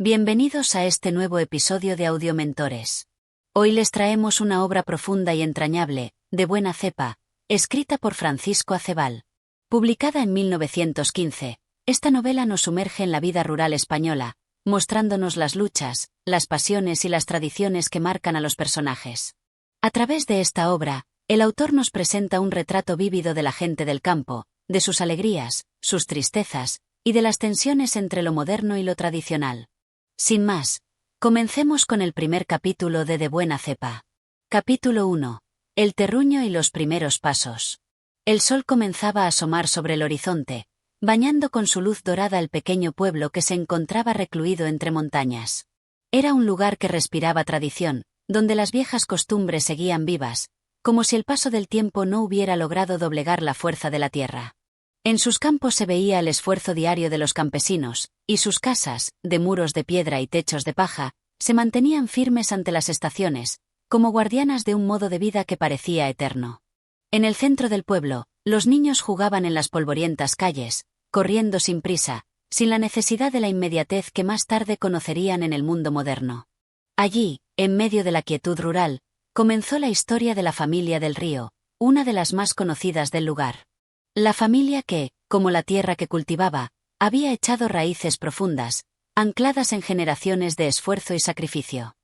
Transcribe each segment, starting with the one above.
Bienvenidos a este nuevo episodio de Audiomentores. Hoy les traemos una obra profunda y entrañable, de buena cepa, escrita por Francisco Acebal. Publicada en 1915, esta novela nos sumerge en la vida rural española, mostrándonos las luchas, las pasiones y las tradiciones que marcan a los personajes. A través de esta obra, el autor nos presenta un retrato vívido de la gente del campo, de sus alegrías, sus tristezas, y de las tensiones entre lo moderno y lo tradicional. Sin más, comencemos con el primer capítulo de buena cepa. Capítulo 1. El terruño y los primeros pasos. El sol comenzaba a asomar sobre el horizonte, bañando con su luz dorada el pequeño pueblo que se encontraba recluido entre montañas. Era un lugar que respiraba tradición, donde las viejas costumbres seguían vivas, como si el paso del tiempo no hubiera logrado doblegar la fuerza de la tierra. En sus campos se veía el esfuerzo diario de los campesinos, y sus casas, de muros de piedra y techos de paja, se mantenían firmes ante las estaciones, como guardianas de un modo de vida que parecía eterno. En el centro del pueblo, los niños jugaban en las polvorientas calles, corriendo sin prisa, sin la necesidad de la inmediatez que más tarde conocerían en el mundo moderno. Allí, en medio de la quietud rural, comenzó la historia de la familia del Río, una de las más conocidas del lugar. La familia que, como la tierra que cultivaba, había echado raíces profundas, ancladas en generaciones de esfuerzo y sacrificio.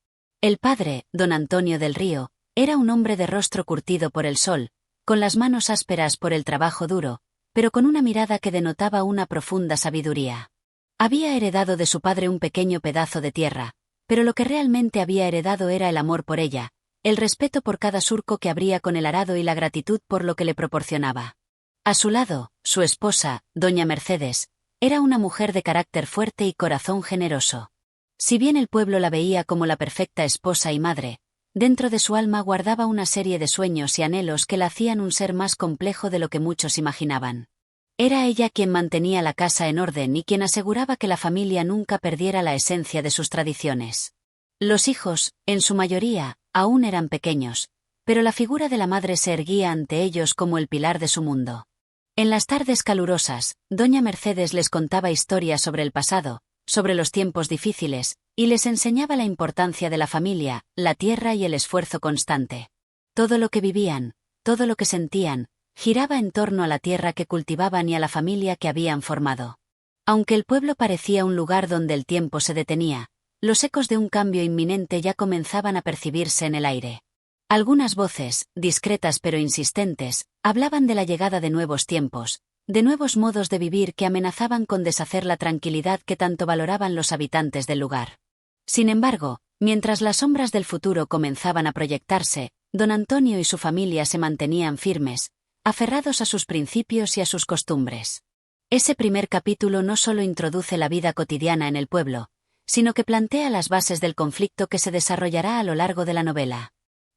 El padre, don Antonio del Río, era un hombre de rostro curtido por el sol, con las manos ásperas por el trabajo duro, pero con una mirada que denotaba una profunda sabiduría. Había heredado de su padre un pequeño pedazo de tierra, pero lo que realmente había heredado era el amor por ella, el respeto por cada surco que abría con el arado y la gratitud por lo que le proporcionaba. A su lado, su esposa, doña Mercedes, era una mujer de carácter fuerte y corazón generoso. Si bien el pueblo la veía como la perfecta esposa y madre, dentro de su alma guardaba una serie de sueños y anhelos que la hacían un ser más complejo de lo que muchos imaginaban. Era ella quien mantenía la casa en orden y quien aseguraba que la familia nunca perdiera la esencia de sus tradiciones. Los hijos, en su mayoría, aún eran pequeños, pero la figura de la madre se erguía ante ellos como el pilar de su mundo. En las tardes calurosas, doña Mercedes les contaba historias sobre el pasado, sobre los tiempos difíciles, y les enseñaba la importancia de la familia, la tierra y el esfuerzo constante. Todo lo que vivían, todo lo que sentían, giraba en torno a la tierra que cultivaban y a la familia que habían formado. Aunque el pueblo parecía un lugar donde el tiempo se detenía, los ecos de un cambio inminente ya comenzaban a percibirse en el aire. Algunas voces, discretas pero insistentes, hablaban de la llegada de nuevos tiempos, de nuevos modos de vivir que amenazaban con deshacer la tranquilidad que tanto valoraban los habitantes del lugar. Sin embargo, mientras las sombras del futuro comenzaban a proyectarse, don Antonio y su familia se mantenían firmes, aferrados a sus principios y a sus costumbres. Ese primer capítulo no solo introduce la vida cotidiana en el pueblo, sino que plantea las bases del conflicto que se desarrollará a lo largo de la novela.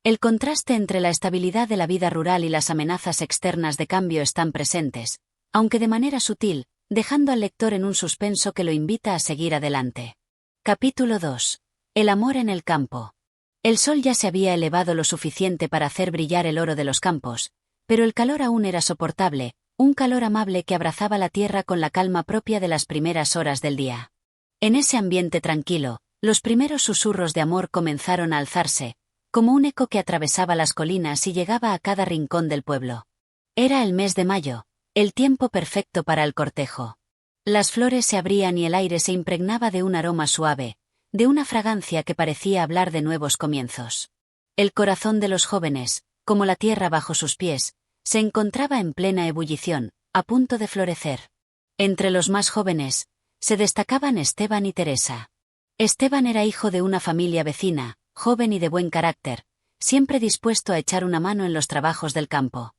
El contraste entre la estabilidad de la vida rural y las amenazas externas de cambio están presentes, aunque de manera sutil, dejando al lector en un suspenso que lo invita a seguir adelante. Capítulo 2. El amor en el campo. El sol ya se había elevado lo suficiente para hacer brillar el oro de los campos, pero el calor aún era soportable, un calor amable que abrazaba la tierra con la calma propia de las primeras horas del día. En ese ambiente tranquilo, los primeros susurros de amor comenzaron a alzarse, como un eco que atravesaba las colinas y llegaba a cada rincón del pueblo. Era el mes de mayo, el tiempo perfecto para el cortejo. Las flores se abrían y el aire se impregnaba de un aroma suave, de una fragancia que parecía hablar de nuevos comienzos. El corazón de los jóvenes, como la tierra bajo sus pies, se encontraba en plena ebullición, a punto de florecer. Entre los más jóvenes, se destacaban Esteban y Teresa. Esteban era hijo de una familia vecina, joven y de buen carácter, siempre dispuesto a echar una mano en los trabajos del campo.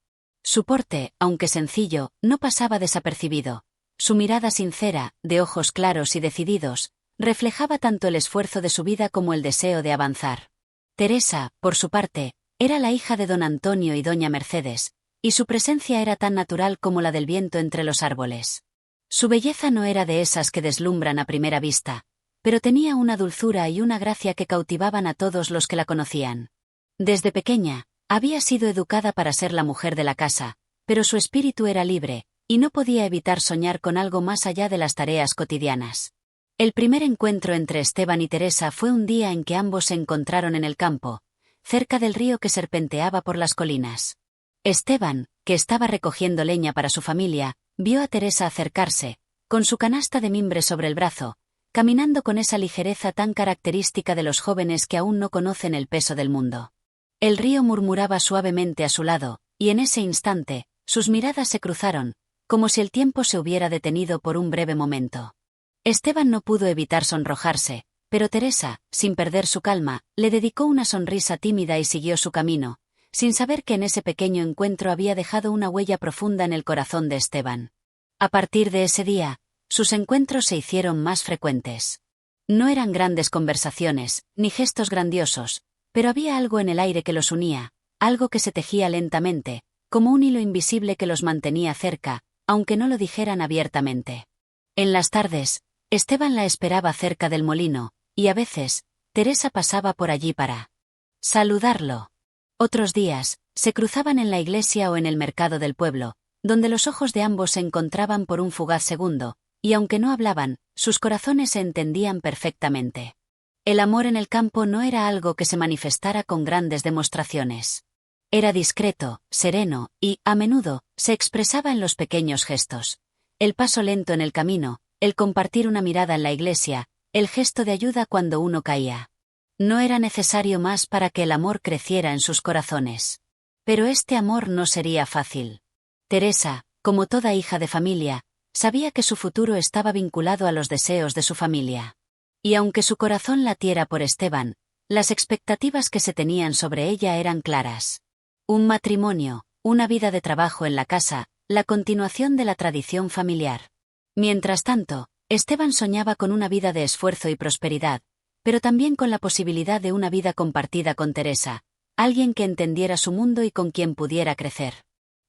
Su porte, aunque sencillo, no pasaba desapercibido. Su mirada sincera, de ojos claros y decididos, reflejaba tanto el esfuerzo de su vida como el deseo de avanzar. Teresa, por su parte, era la hija de don Antonio y doña Mercedes, y su presencia era tan natural como la del viento entre los árboles. Su belleza no era de esas que deslumbran a primera vista, pero tenía una dulzura y una gracia que cautivaban a todos los que la conocían. Desde pequeña, había sido educada para ser la mujer de la casa, pero su espíritu era libre, y no podía evitar soñar con algo más allá de las tareas cotidianas. El primer encuentro entre Esteban y Teresa fue un día en que ambos se encontraron en el campo, cerca del río que serpenteaba por las colinas. Esteban, que estaba recogiendo leña para su familia, vio a Teresa acercarse, con su canasta de mimbre sobre el brazo, caminando con esa ligereza tan característica de los jóvenes que aún no conocen el peso del mundo. El río murmuraba suavemente a su lado, y en ese instante, sus miradas se cruzaron, como si el tiempo se hubiera detenido por un breve momento. Esteban no pudo evitar sonrojarse, pero Teresa, sin perder su calma, le dedicó una sonrisa tímida y siguió su camino, sin saber que en ese pequeño encuentro había dejado una huella profunda en el corazón de Esteban. A partir de ese día, sus encuentros se hicieron más frecuentes. No eran grandes conversaciones, ni gestos grandiosos, pero había algo en el aire que los unía, algo que se tejía lentamente, como un hilo invisible que los mantenía cerca, aunque no lo dijeran abiertamente. En las tardes, Esteban la esperaba cerca del molino, y a veces, Teresa pasaba por allí para saludarlo. Otros días, se cruzaban en la iglesia o en el mercado del pueblo, donde los ojos de ambos se encontraban por un fugaz segundo, y aunque no hablaban, sus corazones se entendían perfectamente. El amor en el campo no era algo que se manifestara con grandes demostraciones. Era discreto, sereno, y, a menudo, se expresaba en los pequeños gestos. El paso lento en el camino, el compartir una mirada en la iglesia, el gesto de ayuda cuando uno caía. No era necesario más para que el amor creciera en sus corazones. Pero este amor no sería fácil. Teresa, como toda hija de familia, sabía que su futuro estaba vinculado a los deseos de su familia. Y aunque su corazón latiera por Esteban, las expectativas que se tenían sobre ella eran claras. Un matrimonio, una vida de trabajo en la casa, la continuación de la tradición familiar. Mientras tanto, Esteban soñaba con una vida de esfuerzo y prosperidad, pero también con la posibilidad de una vida compartida con Teresa, alguien que entendiera su mundo y con quien pudiera crecer.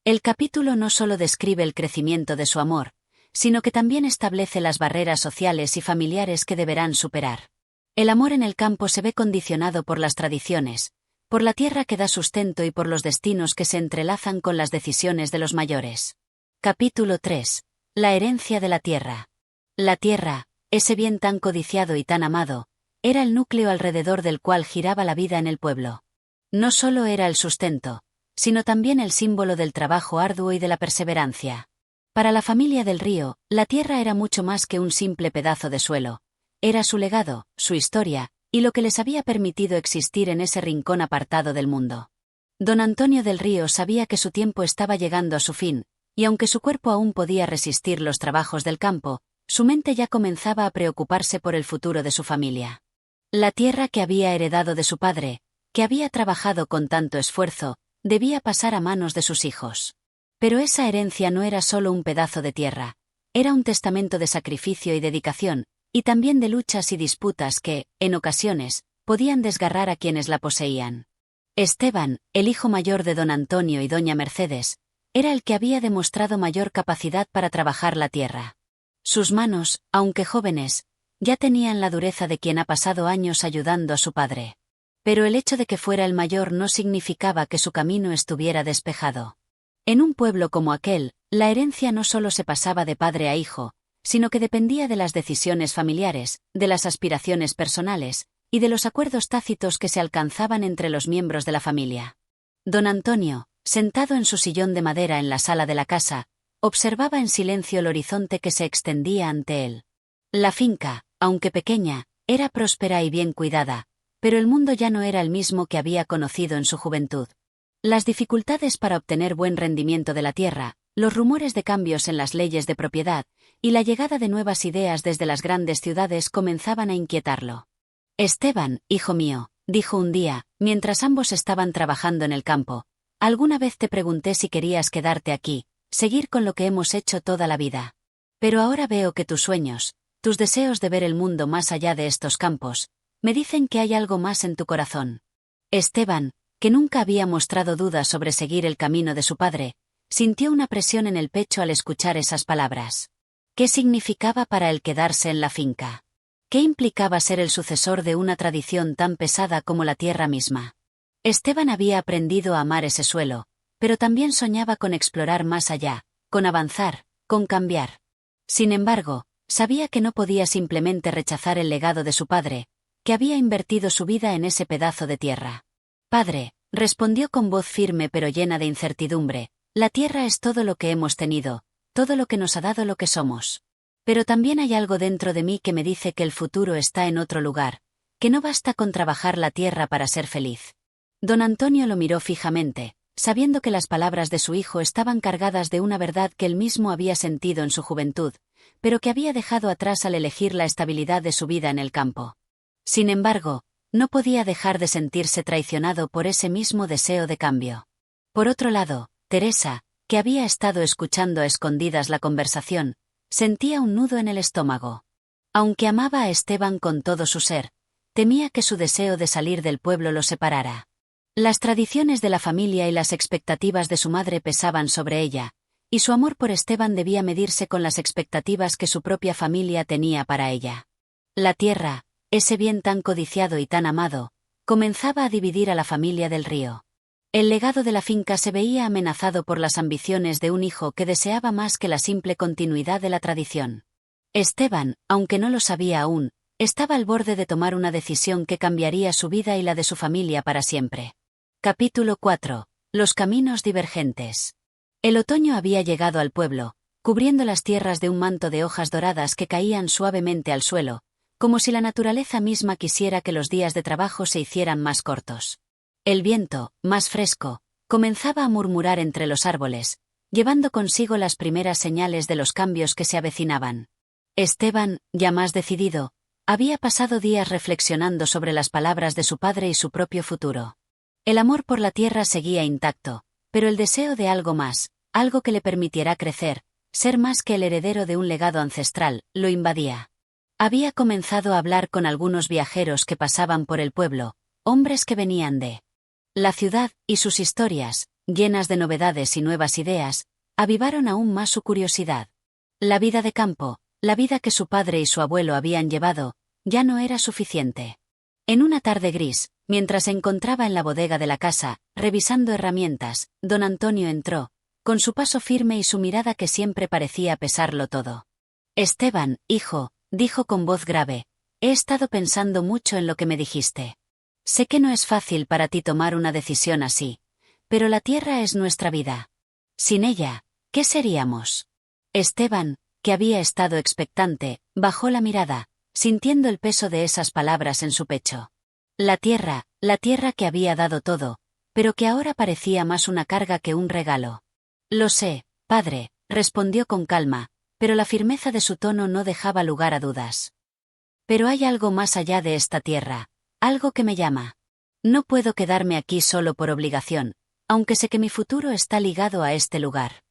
El capítulo no solo describe el crecimiento de su amor, sino que también establece las barreras sociales y familiares que deberán superar. El amor en el campo se ve condicionado por las tradiciones, por la tierra que da sustento y por los destinos que se entrelazan con las decisiones de los mayores. Capítulo 3. La herencia de la tierra. La tierra, ese bien tan codiciado y tan amado, era el núcleo alrededor del cual giraba la vida en el pueblo. No solo era el sustento, sino también el símbolo del trabajo arduo y de la perseverancia. Para la familia del Río, la tierra era mucho más que un simple pedazo de suelo. Era su legado, su historia, y lo que les había permitido existir en ese rincón apartado del mundo. Don Antonio del Río sabía que su tiempo estaba llegando a su fin, y aunque su cuerpo aún podía resistir los trabajos del campo, su mente ya comenzaba a preocuparse por el futuro de su familia. La tierra que había heredado de su padre, que había trabajado con tanto esfuerzo, debía pasar a manos de sus hijos. Pero esa herencia no era solo un pedazo de tierra, era un testamento de sacrificio y dedicación, y también de luchas y disputas que, en ocasiones, podían desgarrar a quienes la poseían. Esteban, el hijo mayor de don Antonio y doña Mercedes, era el que había demostrado mayor capacidad para trabajar la tierra. Sus manos, aunque jóvenes, ya tenían la dureza de quien ha pasado años ayudando a su padre. Pero el hecho de que fuera el mayor no significaba que su camino estuviera despejado. En un pueblo como aquel, la herencia no solo se pasaba de padre a hijo, sino que dependía de las decisiones familiares, de las aspiraciones personales, y de los acuerdos tácitos que se alcanzaban entre los miembros de la familia. Don Antonio, sentado en su sillón de madera en la sala de la casa, observaba en silencio el horizonte que se extendía ante él. La finca, aunque pequeña, era próspera y bien cuidada, pero el mundo ya no era el mismo que había conocido en su juventud. Las dificultades para obtener buen rendimiento de la tierra, los rumores de cambios en las leyes de propiedad, y la llegada de nuevas ideas desde las grandes ciudades comenzaban a inquietarlo. Esteban, hijo mío, dijo un día, mientras ambos estaban trabajando en el campo, alguna vez te pregunté si querías quedarte aquí, seguir con lo que hemos hecho toda la vida. Pero ahora veo que tus sueños, tus deseos de ver el mundo más allá de estos campos, me dicen que hay algo más en tu corazón. Esteban, que nunca había mostrado dudas sobre seguir el camino de su padre, sintió una presión en el pecho al escuchar esas palabras. ¿Qué significaba para él quedarse en la finca? ¿Qué implicaba ser el sucesor de una tradición tan pesada como la tierra misma? Esteban había aprendido a amar ese suelo, pero también soñaba con explorar más allá, con avanzar, con cambiar. Sin embargo, Sabía que no podía simplemente rechazar el legado de su padre, que había invertido su vida en ese pedazo de tierra. Padre, respondió con voz firme pero llena de incertidumbre, la tierra es todo lo que hemos tenido, todo lo que nos ha dado lo que somos. Pero también hay algo dentro de mí que me dice que el futuro está en otro lugar, que no basta con trabajar la tierra para ser feliz. Don Antonio lo miró fijamente, sabiendo que las palabras de su hijo estaban cargadas de una verdad que él mismo había sentido en su juventud, pero que había dejado atrás al elegir la estabilidad de su vida en el campo. Sin embargo, no podía dejar de sentirse traicionado por ese mismo deseo de cambio. Por otro lado, Teresa, que había estado escuchando a escondidas la conversación, sentía un nudo en el estómago. Aunque amaba a Esteban con todo su ser, temía que su deseo de salir del pueblo lo separara. Las tradiciones de la familia y las expectativas de su madre pesaban sobre ella, y su amor por Esteban debía medirse con las expectativas que su propia familia tenía para ella. La tierra, ese bien tan codiciado y tan amado, comenzaba a dividir a la familia del Río. El legado de la finca se veía amenazado por las ambiciones de un hijo que deseaba más que la simple continuidad de la tradición. Esteban, aunque no lo sabía aún, estaba al borde de tomar una decisión que cambiaría su vida y la de su familia para siempre. Capítulo 4. Los caminos divergentes. El otoño había llegado al pueblo, cubriendo las tierras de un manto de hojas doradas que caían suavemente al suelo, como si la naturaleza misma quisiera que los días de trabajo se hicieran más cortos. El viento, más fresco, comenzaba a murmurar entre los árboles, llevando consigo las primeras señales de los cambios que se avecinaban. Esteban, ya más decidido, había pasado días reflexionando sobre las palabras de su padre y su propio futuro. El amor por la tierra seguía intacto, pero el deseo de algo más, algo que le permitiera crecer, ser más que el heredero de un legado ancestral, lo invadía. Había comenzado a hablar con algunos viajeros que pasaban por el pueblo, hombres que venían de la ciudad, y sus historias, llenas de novedades y nuevas ideas, avivaron aún más su curiosidad. La vida de campo, la vida que su padre y su abuelo habían llevado, ya no era suficiente. En una tarde gris, mientras se encontraba en la bodega de la casa, revisando herramientas, don Antonio entró, con su paso firme y su mirada que siempre parecía pesarlo todo. Esteban, hijo, dijo con voz grave, he estado pensando mucho en lo que me dijiste. Sé que no es fácil para ti tomar una decisión así, pero la tierra es nuestra vida. Sin ella, ¿qué seríamos? Esteban, que había estado expectante, bajó la mirada, sintiendo el peso de esas palabras en su pecho. La tierra que había dado todo, pero que ahora parecía más una carga que un regalo. Lo sé, padre, respondió con calma, pero la firmeza de su tono no dejaba lugar a dudas. Pero hay algo más allá de esta tierra, algo que me llama. No puedo quedarme aquí solo por obligación, aunque sé que mi futuro está ligado a este lugar.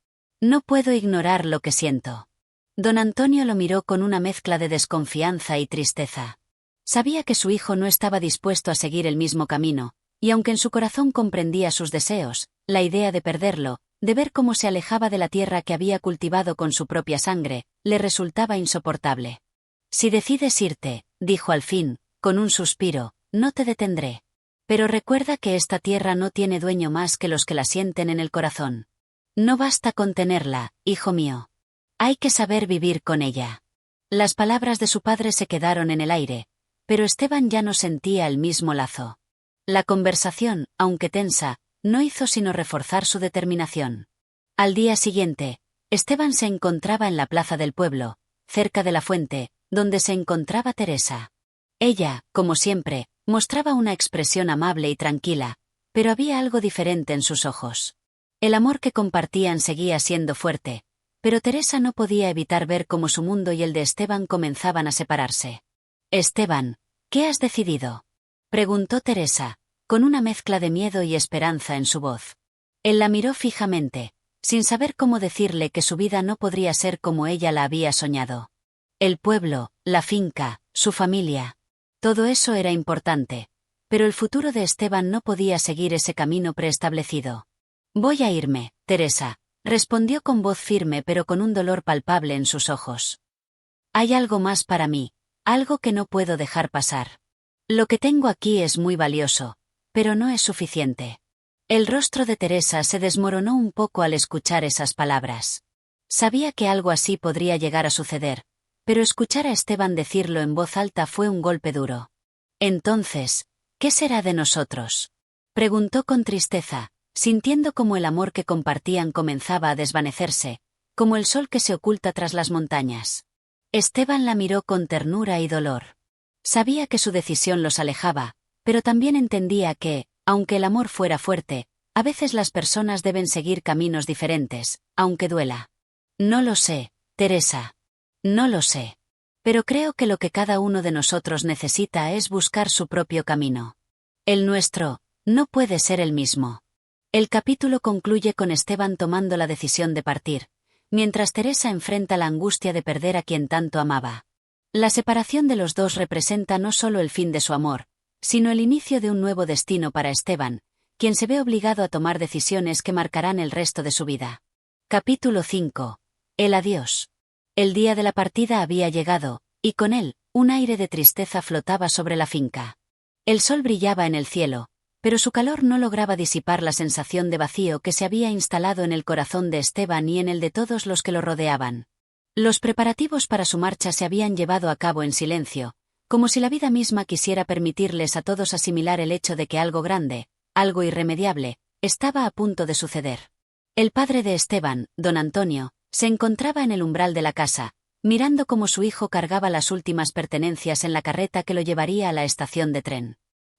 No puedo ignorar lo que siento. Don Antonio lo miró con una mezcla de desconfianza y tristeza. Sabía que su hijo no estaba dispuesto a seguir el mismo camino, y aunque en su corazón comprendía sus deseos, la idea de perderlo, de ver cómo se alejaba de la tierra que había cultivado con su propia sangre, le resultaba insoportable. Si decides irte, dijo al fin, con un suspiro, no te detendré. Pero recuerda que esta tierra no tiene dueño más que los que la sienten en el corazón. No basta con tenerla, hijo mío. Hay que saber vivir con ella. Las palabras de su padre se quedaron en el aire, pero Esteban ya no sentía el mismo lazo. La conversación, aunque tensa, no hizo sino reforzar su determinación. Al día siguiente, Esteban se encontraba en la plaza del pueblo, cerca de la fuente, donde se encontraba Teresa. Ella, como siempre, mostraba una expresión amable y tranquila, pero había algo diferente en sus ojos. El amor que compartían seguía siendo fuerte, pero Teresa no podía evitar ver cómo su mundo y el de Esteban comenzaban a separarse. Esteban, ¿qué has decidido?, preguntó Teresa, con una mezcla de miedo y esperanza en su voz. Él la miró fijamente, sin saber cómo decirle que su vida no podría ser como ella la había soñado. El pueblo, la finca, su familia. Todo eso era importante, pero el futuro de Esteban no podía seguir ese camino preestablecido. Voy a irme, Teresa, respondió con voz firme pero con un dolor palpable en sus ojos. Hay algo más para mí, algo que no puedo dejar pasar. Lo que tengo aquí es muy valioso, pero no es suficiente. El rostro de Teresa se desmoronó un poco al escuchar esas palabras. Sabía que algo así podría llegar a suceder, pero escuchar a Esteban decirlo en voz alta fue un golpe duro. Entonces, ¿qué será de nosotros?, preguntó con tristeza, sintiendo como el amor que compartían comenzaba a desvanecerse, como el sol que se oculta tras las montañas. Esteban la miró con ternura y dolor. Sabía que su decisión los alejaba, pero también entendía que, aunque el amor fuera fuerte, a veces las personas deben seguir caminos diferentes, aunque duela. No lo sé, Teresa. No lo sé. Pero creo que lo que cada uno de nosotros necesita es buscar su propio camino. El nuestro no puede ser el mismo. El capítulo concluye con Esteban tomando la decisión de partir, mientras Teresa enfrenta la angustia de perder a quien tanto amaba. La separación de los dos representa no solo el fin de su amor, sino el inicio de un nuevo destino para Esteban, quien se ve obligado a tomar decisiones que marcarán el resto de su vida. Capítulo 5. El adiós. El día de la partida había llegado, y con él, un aire de tristeza flotaba sobre la finca. El sol brillaba en el cielo, pero su calor no lograba disipar la sensación de vacío que se había instalado en el corazón de Esteban y en el de todos los que lo rodeaban. Los preparativos para su marcha se habían llevado a cabo en silencio, como si la vida misma quisiera permitirles a todos asimilar el hecho de que algo grande, algo irremediable, estaba a punto de suceder. El padre de Esteban, don Antonio, se encontraba en el umbral de la casa, mirando cómo su hijo cargaba las últimas pertenencias en la carreta que lo llevaría a la estación de tren.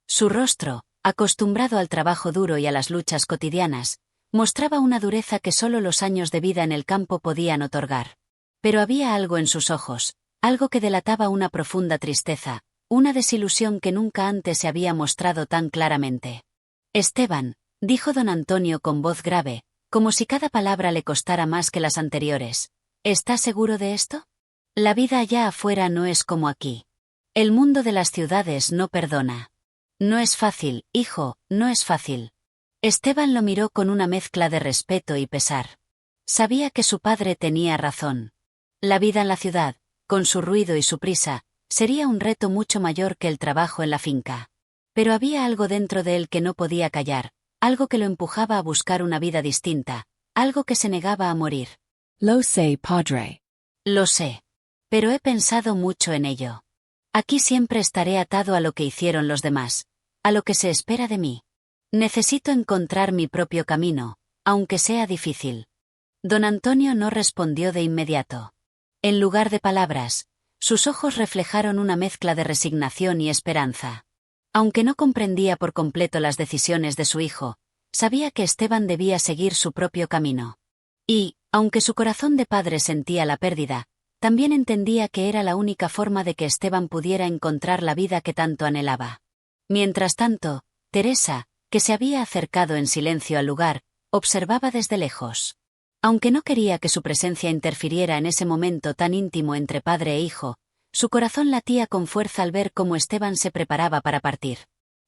Su rostro, acostumbrado al trabajo duro y a las luchas cotidianas, mostraba una dureza que solo los años de vida en el campo podían otorgar. Pero había algo en sus ojos, algo que delataba una profunda tristeza, una desilusión que nunca antes se había mostrado tan claramente. Esteban, dijo don Antonio con voz grave, como si cada palabra le costara más que las anteriores, ¿estás seguro de esto? La vida allá afuera no es como aquí. El mundo de las ciudades no perdona. No es fácil, hijo, no es fácil. Esteban lo miró con una mezcla de respeto y pesar. Sabía que su padre tenía razón. La vida en la ciudad, con su ruido y su prisa, sería un reto mucho mayor que el trabajo en la finca. Pero había algo dentro de él que no podía callar, algo que lo empujaba a buscar una vida distinta, algo que se negaba a morir. Lo sé, padre. Lo sé. Pero he pensado mucho en ello. Aquí siempre estaré atado a lo que hicieron los demás, a lo que se espera de mí. Necesito encontrar mi propio camino, aunque sea difícil. Don Antonio no respondió de inmediato. En lugar de palabras, sus ojos reflejaron una mezcla de resignación y esperanza. Aunque no comprendía por completo las decisiones de su hijo, sabía que Esteban debía seguir su propio camino. Y, aunque su corazón de padre sentía la pérdida, también entendía que era la única forma de que Esteban pudiera encontrar la vida que tanto anhelaba. Mientras tanto, Teresa, que se había acercado en silencio al lugar, observaba desde lejos. Aunque no quería que su presencia interfiriera en ese momento tan íntimo entre padre e hijo, su corazón latía con fuerza al ver cómo Esteban se preparaba para partir.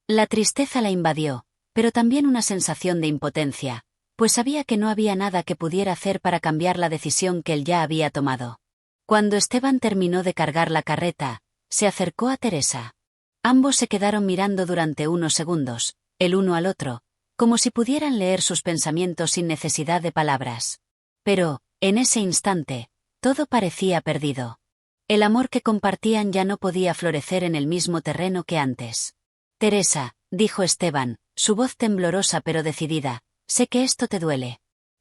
La tristeza la invadió, pero también una sensación de impotencia, pues sabía que no había nada que pudiera hacer para cambiar la decisión que él ya había tomado. Cuando Esteban terminó de cargar la carreta, se acercó a Teresa. Ambos se quedaron mirando durante unos segundos, el uno al otro, como si pudieran leer sus pensamientos sin necesidad de palabras. Pero, en ese instante, todo parecía perdido. El amor que compartían ya no podía florecer en el mismo terreno que antes. Teresa, dijo Esteban, su voz temblorosa pero decidida, sé que esto te duele.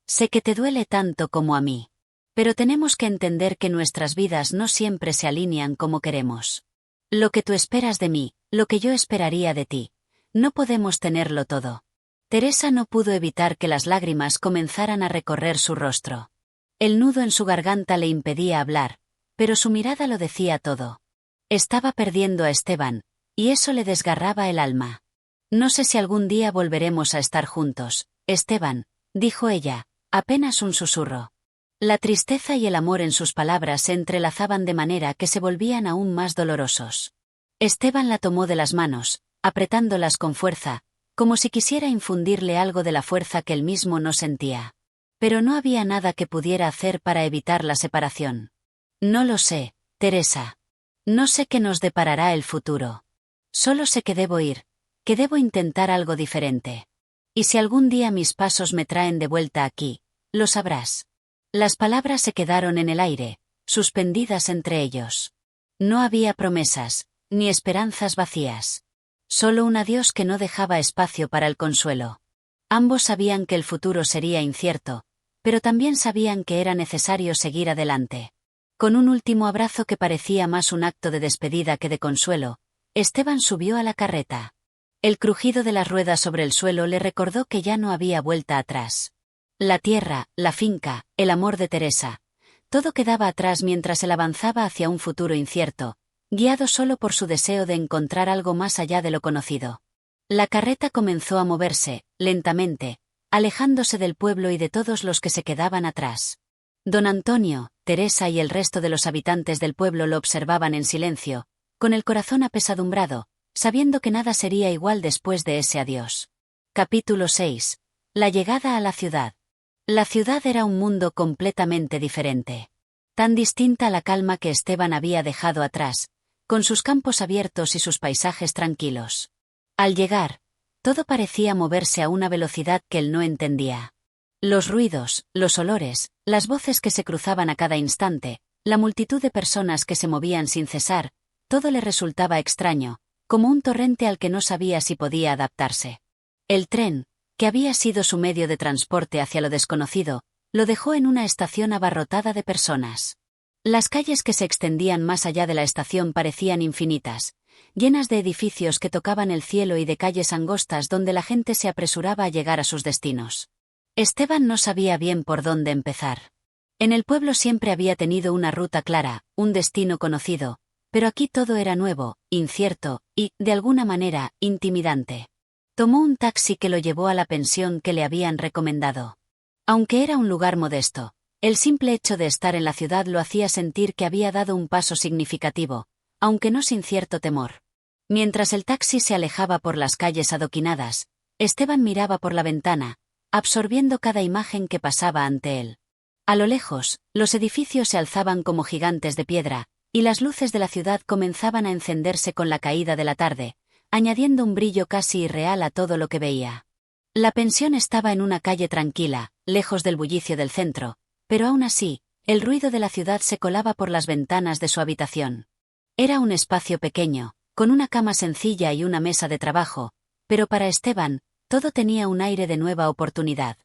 Sé que te duele tanto como a mí. Pero tenemos que entender que nuestras vidas no siempre se alinean como queremos. Lo que tú esperas de mí, lo que yo esperaría de ti. No podemos tenerlo todo. Teresa no pudo evitar que las lágrimas comenzaran a recorrer su rostro. El nudo en su garganta le impedía hablar, pero su mirada lo decía todo. Estaba perdiendo a Esteban, y eso le desgarraba el alma. No sé si algún día volveremos a estar juntos, Esteban, dijo ella, apenas un susurro. La tristeza y el amor en sus palabras se entrelazaban de manera que se volvían aún más dolorosos. Esteban la tomó de las manos, apretándolas con fuerza, como si quisiera infundirle algo de la fuerza que él mismo no sentía. Pero no había nada que pudiera hacer para evitar la separación. No lo sé, Teresa. No sé qué nos deparará el futuro. Solo sé que debo ir, que debo intentar algo diferente. Y si algún día mis pasos me traen de vuelta aquí, lo sabrás. Las palabras se quedaron en el aire, suspendidas entre ellos. No había promesas, ni esperanzas vacías. Solo un adiós que no dejaba espacio para el consuelo. Ambos sabían que el futuro sería incierto, pero también sabían que era necesario seguir adelante. Con un último abrazo que parecía más un acto de despedida que de consuelo, Esteban subió a la carreta. El crujido de las ruedas sobre el suelo le recordó que ya no había vuelta atrás. La tierra, la finca, el amor de Teresa. Todo quedaba atrás mientras él avanzaba hacia un futuro incierto, guiado solo por su deseo de encontrar algo más allá de lo conocido. La carreta comenzó a moverse, lentamente, alejándose del pueblo y de todos los que se quedaban atrás. Don Antonio, Teresa y el resto de los habitantes del pueblo lo observaban en silencio, con el corazón apesadumbrado, sabiendo que nada sería igual después de ese adiós. Capítulo 6. La llegada a la ciudad. La ciudad era un mundo completamente diferente. Tan distinta a la calma que Esteban había dejado atrás, con sus campos abiertos y sus paisajes tranquilos. Al llegar, todo parecía moverse a una velocidad que él no entendía. Los ruidos, los olores, las voces que se cruzaban a cada instante, la multitud de personas que se movían sin cesar, todo le resultaba extraño, como un torrente al que no sabía si podía adaptarse. El tren, que había sido su medio de transporte hacia lo desconocido, lo dejó en una estación abarrotada de personas. Las calles que se extendían más allá de la estación parecían infinitas, llenas de edificios que tocaban el cielo y de calles angostas donde la gente se apresuraba a llegar a sus destinos. Esteban no sabía bien por dónde empezar. En el pueblo siempre había tenido una ruta clara, un destino conocido, pero aquí todo era nuevo, incierto, y, de alguna manera, intimidante. Tomó un taxi que lo llevó a la pensión que le habían recomendado. Aunque era un lugar modesto, el simple hecho de estar en la ciudad lo hacía sentir que había dado un paso significativo, aunque no sin cierto temor. Mientras el taxi se alejaba por las calles adoquinadas, Esteban miraba por la ventana, absorbiendo cada imagen que pasaba ante él. A lo lejos, los edificios se alzaban como gigantes de piedra, y las luces de la ciudad comenzaban a encenderse con la caída de la tarde, añadiendo un brillo casi irreal a todo lo que veía. La pensión estaba en una calle tranquila, lejos del bullicio del centro, pero aún así, el ruido de la ciudad se colaba por las ventanas de su habitación. Era un espacio pequeño, con una cama sencilla y una mesa de trabajo, pero para Esteban, todo tenía un aire de nueva oportunidad.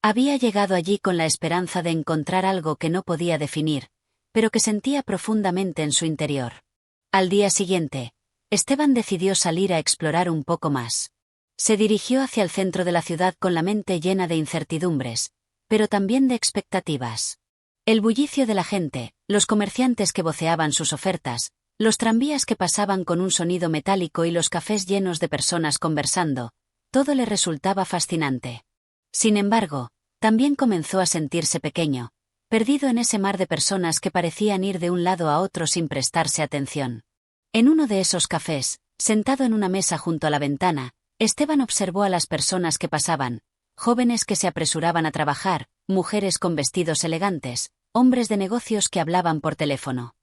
Había llegado allí con la esperanza de encontrar algo que no podía definir, pero que sentía profundamente en su interior. Al día siguiente, Esteban decidió salir a explorar un poco más. Se dirigió hacia el centro de la ciudad con la mente llena de incertidumbres, pero también de expectativas. El bullicio de la gente, los comerciantes que voceaban sus ofertas, los tranvías que pasaban con un sonido metálico y los cafés llenos de personas conversando, todo le resultaba fascinante. Sin embargo, también comenzó a sentirse pequeño, perdido en ese mar de personas que parecían ir de un lado a otro sin prestarse atención. En uno de esos cafés, sentado en una mesa junto a la ventana, Esteban observó a las personas que pasaban, jóvenes que se apresuraban a trabajar, mujeres con vestidos elegantes, hombres de negocios que hablaban por teléfono.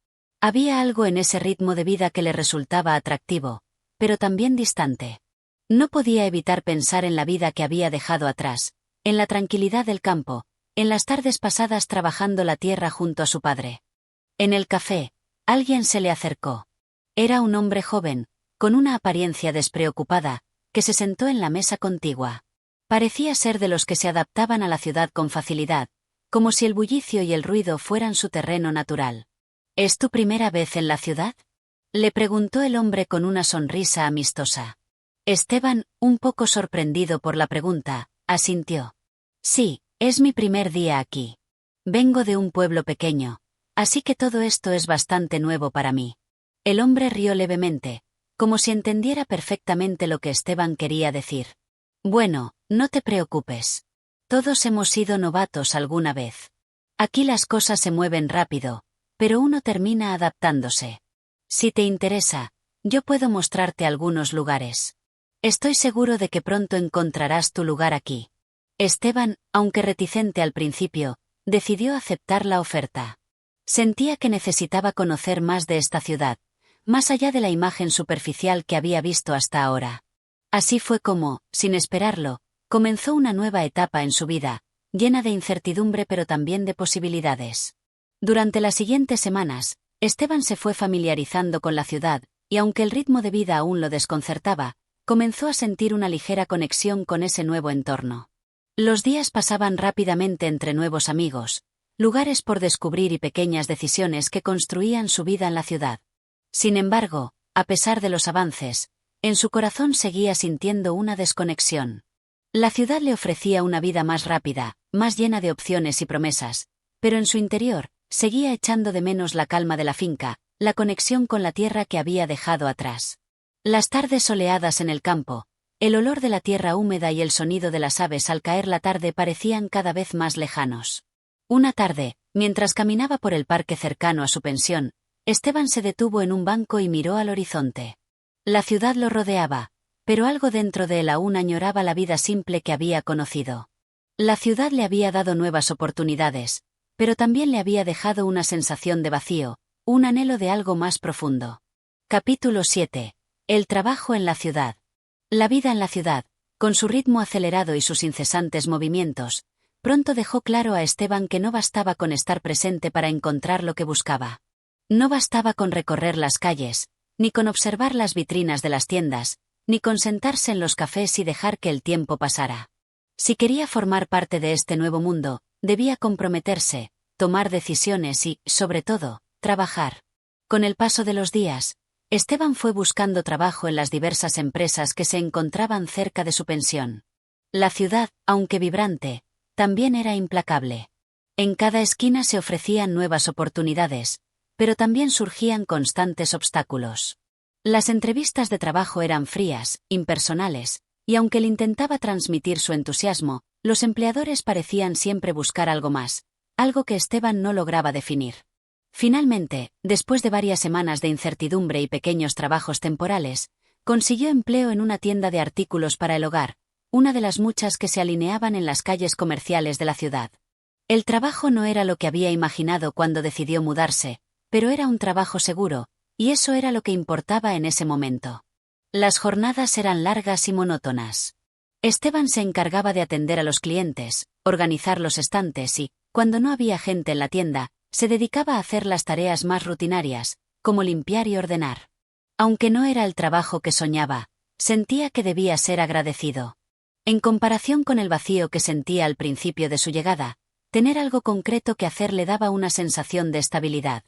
Había algo en ese ritmo de vida que le resultaba atractivo, pero también distante. No podía evitar pensar en la vida que había dejado atrás, en la tranquilidad del campo, en las tardes pasadas trabajando la tierra junto a su padre. En el café, alguien se le acercó. Era un hombre joven, con una apariencia despreocupada, que se sentó en la mesa contigua. Parecía ser de los que se adaptaban a la ciudad con facilidad, como si el bullicio y el ruido fueran su terreno natural. ¿Es tu primera vez en la ciudad?, le preguntó el hombre con una sonrisa amistosa. Esteban, un poco sorprendido por la pregunta, asintió. Sí, es mi primer día aquí. Vengo de un pueblo pequeño, así que todo esto es bastante nuevo para mí. El hombre rió levemente, como si entendiera perfectamente lo que Esteban quería decir. Bueno, no te preocupes. Todos hemos sido novatos alguna vez. Aquí las cosas se mueven rápido, pero uno termina adaptándose. Si te interesa, yo puedo mostrarte algunos lugares. Estoy seguro de que pronto encontrarás tu lugar aquí. Esteban, aunque reticente al principio, decidió aceptar la oferta. Sentía que necesitaba conocer más de esta ciudad, más allá de la imagen superficial que había visto hasta ahora. Así fue como, sin esperarlo, comenzó una nueva etapa en su vida, llena de incertidumbre pero también de posibilidades. Durante las siguientes semanas, Esteban se fue familiarizando con la ciudad, y aunque el ritmo de vida aún lo desconcertaba, comenzó a sentir una ligera conexión con ese nuevo entorno. Los días pasaban rápidamente entre nuevos amigos, lugares por descubrir y pequeñas decisiones que construían su vida en la ciudad. Sin embargo, a pesar de los avances, en su corazón seguía sintiendo una desconexión. La ciudad le ofrecía una vida más rápida, más llena de opciones y promesas, pero en su interior, seguía echando de menos la calma de la finca, la conexión con la tierra que había dejado atrás. Las tardes soleadas en el campo, el olor de la tierra húmeda y el sonido de las aves al caer la tarde parecían cada vez más lejanos. Una tarde, mientras caminaba por el parque cercano a su pensión, Esteban se detuvo en un banco y miró al horizonte. La ciudad lo rodeaba, pero algo dentro de él aún añoraba la vida simple que había conocido. La ciudad le había dado nuevas oportunidades, pero también le había dejado una sensación de vacío, un anhelo de algo más profundo. Capítulo 7. El trabajo en la ciudad. La vida en la ciudad, con su ritmo acelerado y sus incesantes movimientos, pronto dejó claro a Esteban que no bastaba con estar presente para encontrar lo que buscaba. No bastaba con recorrer las calles, ni con observar las vitrinas de las tiendas, ni con sentarse en los cafés y dejar que el tiempo pasara. Si quería formar parte de este nuevo mundo, debía comprometerse, tomar decisiones y, sobre todo, trabajar. Con el paso de los días, Esteban fue buscando trabajo en las diversas empresas que se encontraban cerca de su pensión. La ciudad, aunque vibrante, también era implacable. En cada esquina se ofrecían nuevas oportunidades, pero también surgían constantes obstáculos. Las entrevistas de trabajo eran frías, impersonales, y aunque él intentaba transmitir su entusiasmo, los empleadores parecían siempre buscar algo más, algo que Esteban no lograba definir. Finalmente, después de varias semanas de incertidumbre y pequeños trabajos temporales, consiguió empleo en una tienda de artículos para el hogar, una de las muchas que se alineaban en las calles comerciales de la ciudad. El trabajo no era lo que había imaginado cuando decidió mudarse, pero era un trabajo seguro, y eso era lo que importaba en ese momento. Las jornadas eran largas y monótonas. Esteban se encargaba de atender a los clientes, organizar los estantes y, cuando no había gente en la tienda, se dedicaba a hacer las tareas más rutinarias, como limpiar y ordenar. Aunque no era el trabajo que soñaba, sentía que debía ser agradecido. En comparación con el vacío que sentía al principio de su llegada, tener algo concreto que hacer le daba una sensación de estabilidad.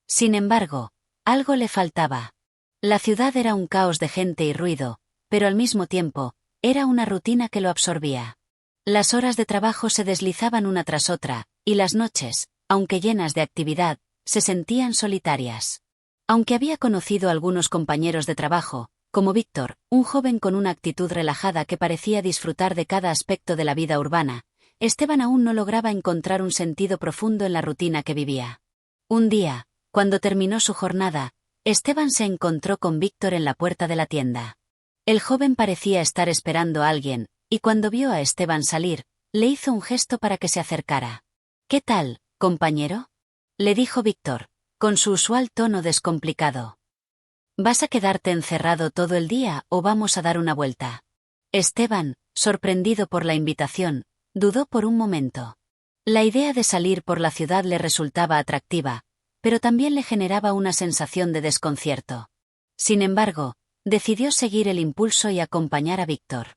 Sin embargo, algo le faltaba. La ciudad era un caos de gente y ruido, pero al mismo tiempo, era una rutina que lo absorbía. Las horas de trabajo se deslizaban una tras otra, y las noches, aunque llenas de actividad, se sentían solitarias. Aunque había conocido a algunos compañeros de trabajo, como Víctor, un joven con una actitud relajada que parecía disfrutar de cada aspecto de la vida urbana, Esteban aún no lograba encontrar un sentido profundo en la rutina que vivía. Un día, cuando terminó su jornada, Esteban se encontró con Víctor en la puerta de la tienda. El joven parecía estar esperando a alguien, y cuando vio a Esteban salir, le hizo un gesto para que se acercara. «¿Qué tal, compañero?», le dijo Víctor, con su usual tono descomplicado. «¿Vas a quedarte encerrado todo el día o vamos a dar una vuelta?». Esteban, sorprendido por la invitación, dudó por un momento. La idea de salir por la ciudad le resultaba atractiva, pero también le generaba una sensación de desconcierto. Sin embargo, decidió seguir el impulso y acompañar a Víctor.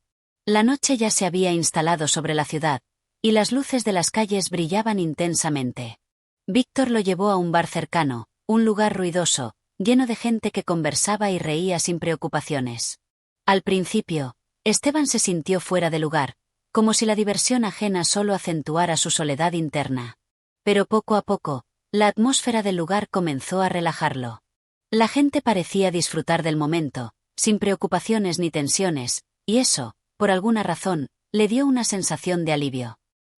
La noche ya se había instalado sobre la ciudad, y las luces de las calles brillaban intensamente. Víctor lo llevó a un bar cercano, un lugar ruidoso, lleno de gente que conversaba y reía sin preocupaciones. Al principio, Esteban se sintió fuera de lugar, como si la diversión ajena solo acentuara su soledad interna. Pero poco a poco, la atmósfera del lugar comenzó a relajarlo. La gente parecía disfrutar del momento, sin preocupaciones ni tensiones, y eso, por alguna razón, le dio una sensación de alivio.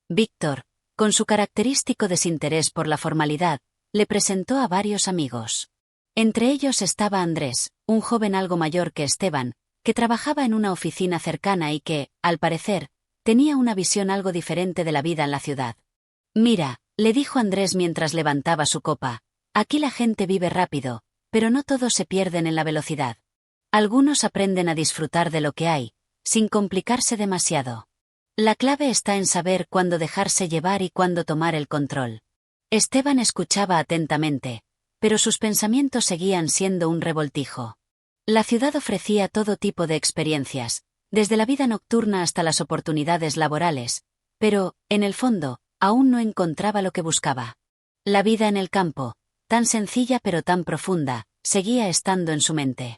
Víctor, con su característico desinterés por la formalidad, le presentó a varios amigos. Entre ellos estaba Andrés, un joven algo mayor que Esteban, que trabajaba en una oficina cercana y que, al parecer, tenía una visión algo diferente de la vida en la ciudad. «Mira», le dijo Andrés mientras levantaba su copa, «aquí la gente vive rápido, pero no todos se pierden en la velocidad. Algunos aprenden a disfrutar de lo que hay, sin complicarse demasiado. La clave está en saber cuándo dejarse llevar y cuándo tomar el control». Esteban escuchaba atentamente, pero sus pensamientos seguían siendo un revoltijo. La ciudad ofrecía todo tipo de experiencias, desde la vida nocturna hasta las oportunidades laborales, pero, en el fondo, aún no encontraba lo que buscaba. La vida en el campo, tan sencilla pero tan profunda, seguía estando en su mente.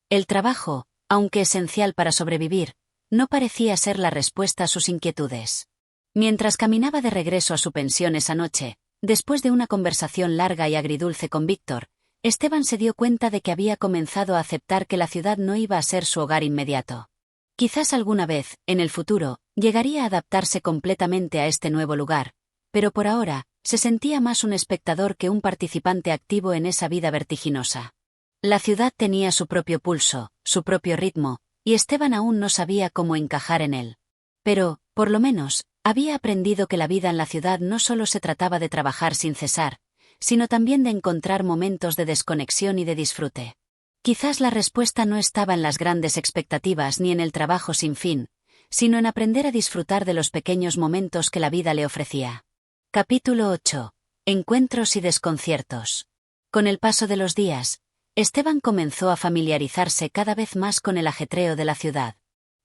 El trabajo, aunque esencial para sobrevivir, no parecía ser la respuesta a sus inquietudes. Mientras caminaba de regreso a su pensión esa noche, después de una conversación larga y agridulce con Víctor, Esteban se dio cuenta de que había comenzado a aceptar que la ciudad no iba a ser su hogar inmediato. Quizás alguna vez, en el futuro, llegaría a adaptarse completamente a este nuevo lugar, pero por ahora, se sentía más un espectador que un participante activo en esa vida vertiginosa. La ciudad tenía su propio pulso, su propio ritmo, y Esteban aún no sabía cómo encajar en él. Pero, por lo menos, había aprendido que la vida en la ciudad no solo se trataba de trabajar sin cesar, sino también de encontrar momentos de desconexión y de disfrute. Quizás la respuesta no estaba en las grandes expectativas ni en el trabajo sin fin, sino en aprender a disfrutar de los pequeños momentos que la vida le ofrecía. Capítulo 8. Encuentros y desconciertos. Con el paso de los días, Esteban comenzó a familiarizarse cada vez más con el ajetreo de la ciudad.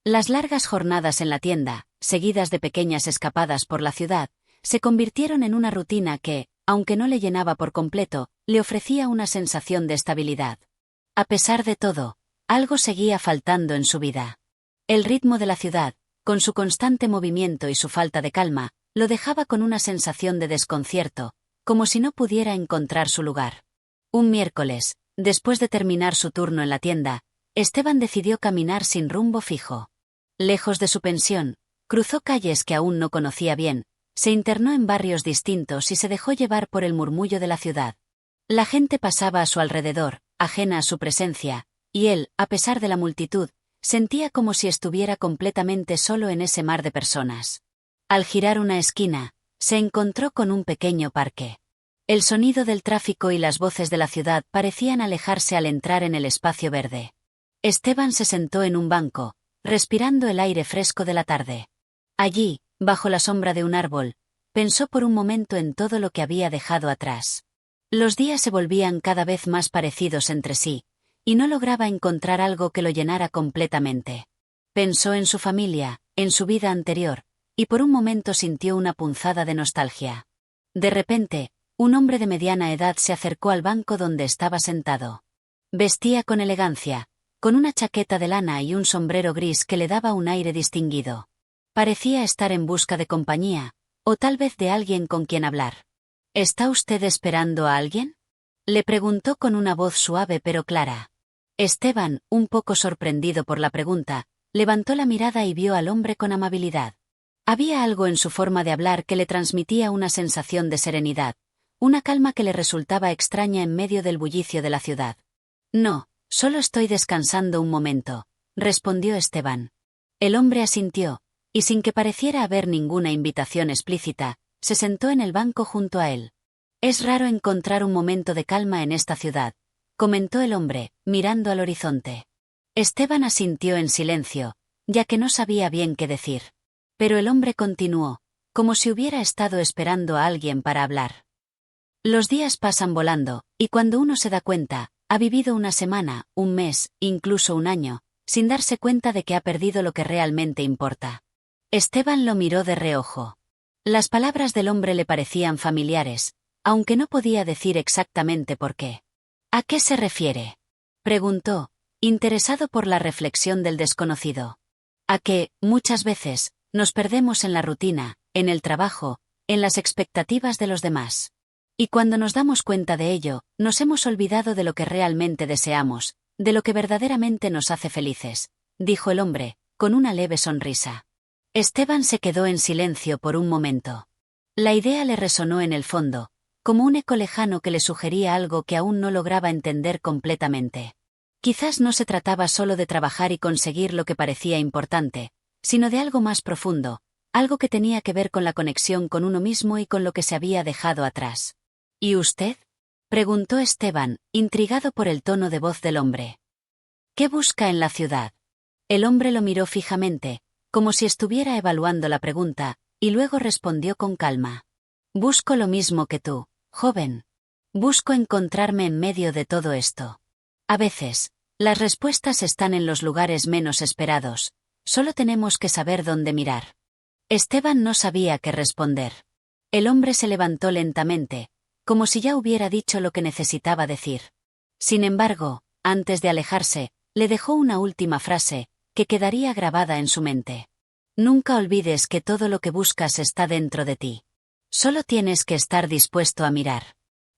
Las largas jornadas en la tienda, seguidas de pequeñas escapadas por la ciudad, se convirtieron en una rutina que, aunque no le llenaba por completo, le ofrecía una sensación de estabilidad. A pesar de todo, algo seguía faltando en su vida. El ritmo de la ciudad, con su constante movimiento y su falta de calma, lo dejaba con una sensación de desconcierto, como si no pudiera encontrar su lugar. Un miércoles, después de terminar su turno en la tienda, Esteban decidió caminar sin rumbo fijo. Lejos de su pensión, cruzó calles que aún no conocía bien, se internó en barrios distintos y se dejó llevar por el murmullo de la ciudad. La gente pasaba a su alrededor, ajena a su presencia, y él, a pesar de la multitud, sentía como si estuviera completamente solo en ese mar de personas. Al girar una esquina, se encontró con un pequeño parque. El sonido del tráfico y las voces de la ciudad parecían alejarse al entrar en el espacio verde. Esteban se sentó en un banco, respirando el aire fresco de la tarde. Allí, bajo la sombra de un árbol, pensó por un momento en todo lo que había dejado atrás. Los días se volvían cada vez más parecidos entre sí, y no lograba encontrar algo que lo llenara completamente. Pensó en su familia, en su vida anterior, y por un momento sintió una punzada de nostalgia. De repente, un hombre de mediana edad se acercó al banco donde estaba sentado. Vestía con elegancia, con una chaqueta de lana y un sombrero gris que le daba un aire distinguido. Parecía estar en busca de compañía, o tal vez de alguien con quien hablar. ¿Está usted esperando a alguien?, le preguntó con una voz suave pero clara. Esteban, un poco sorprendido por la pregunta, levantó la mirada y vio al hombre con amabilidad. Había algo en su forma de hablar que le transmitía una sensación de serenidad, una calma que le resultaba extraña en medio del bullicio de la ciudad. No, solo estoy descansando un momento, respondió Esteban. El hombre asintió, y sin que pareciera haber ninguna invitación explícita, se sentó en el banco junto a él. Es raro encontrar un momento de calma en esta ciudad, comentó el hombre, mirando al horizonte. Esteban asintió en silencio, ya que no sabía bien qué decir. Pero el hombre continuó, como si hubiera estado esperando a alguien para hablar. Los días pasan volando, y cuando uno se da cuenta, ha vivido una semana, un mes, incluso un año, sin darse cuenta de que ha perdido lo que realmente importa. Esteban lo miró de reojo. Las palabras del hombre le parecían familiares, aunque no podía decir exactamente por qué. ¿A qué se refiere?, preguntó, interesado por la reflexión del desconocido. A que, muchas veces, nos perdemos en la rutina, en el trabajo, en las expectativas de los demás. Y cuando nos damos cuenta de ello, nos hemos olvidado de lo que realmente deseamos, de lo que verdaderamente nos hace felices, dijo el hombre, con una leve sonrisa. Esteban se quedó en silencio por un momento. La idea le resonó en el fondo, como un eco lejano que le sugería algo que aún no lograba entender completamente. Quizás no se trataba solo de trabajar y conseguir lo que parecía importante, sino de algo más profundo, algo que tenía que ver con la conexión con uno mismo y con lo que se había dejado atrás. ¿Y usted?, preguntó Esteban, intrigado por el tono de voz del hombre. ¿Qué busca en la ciudad? El hombre lo miró fijamente, como si estuviera evaluando la pregunta, y luego respondió con calma. Busco lo mismo que tú, Joven. Busco encontrarme en medio de todo esto. A veces, las respuestas están en los lugares menos esperados, solo tenemos que saber dónde mirar. Esteban no sabía qué responder. El hombre se levantó lentamente, como si ya hubiera dicho lo que necesitaba decir. Sin embargo, antes de alejarse, le dejó una última frase, que quedaría grabada en su mente. Nunca olvides que todo lo que buscas está dentro de ti. Solo tienes que estar dispuesto a mirar.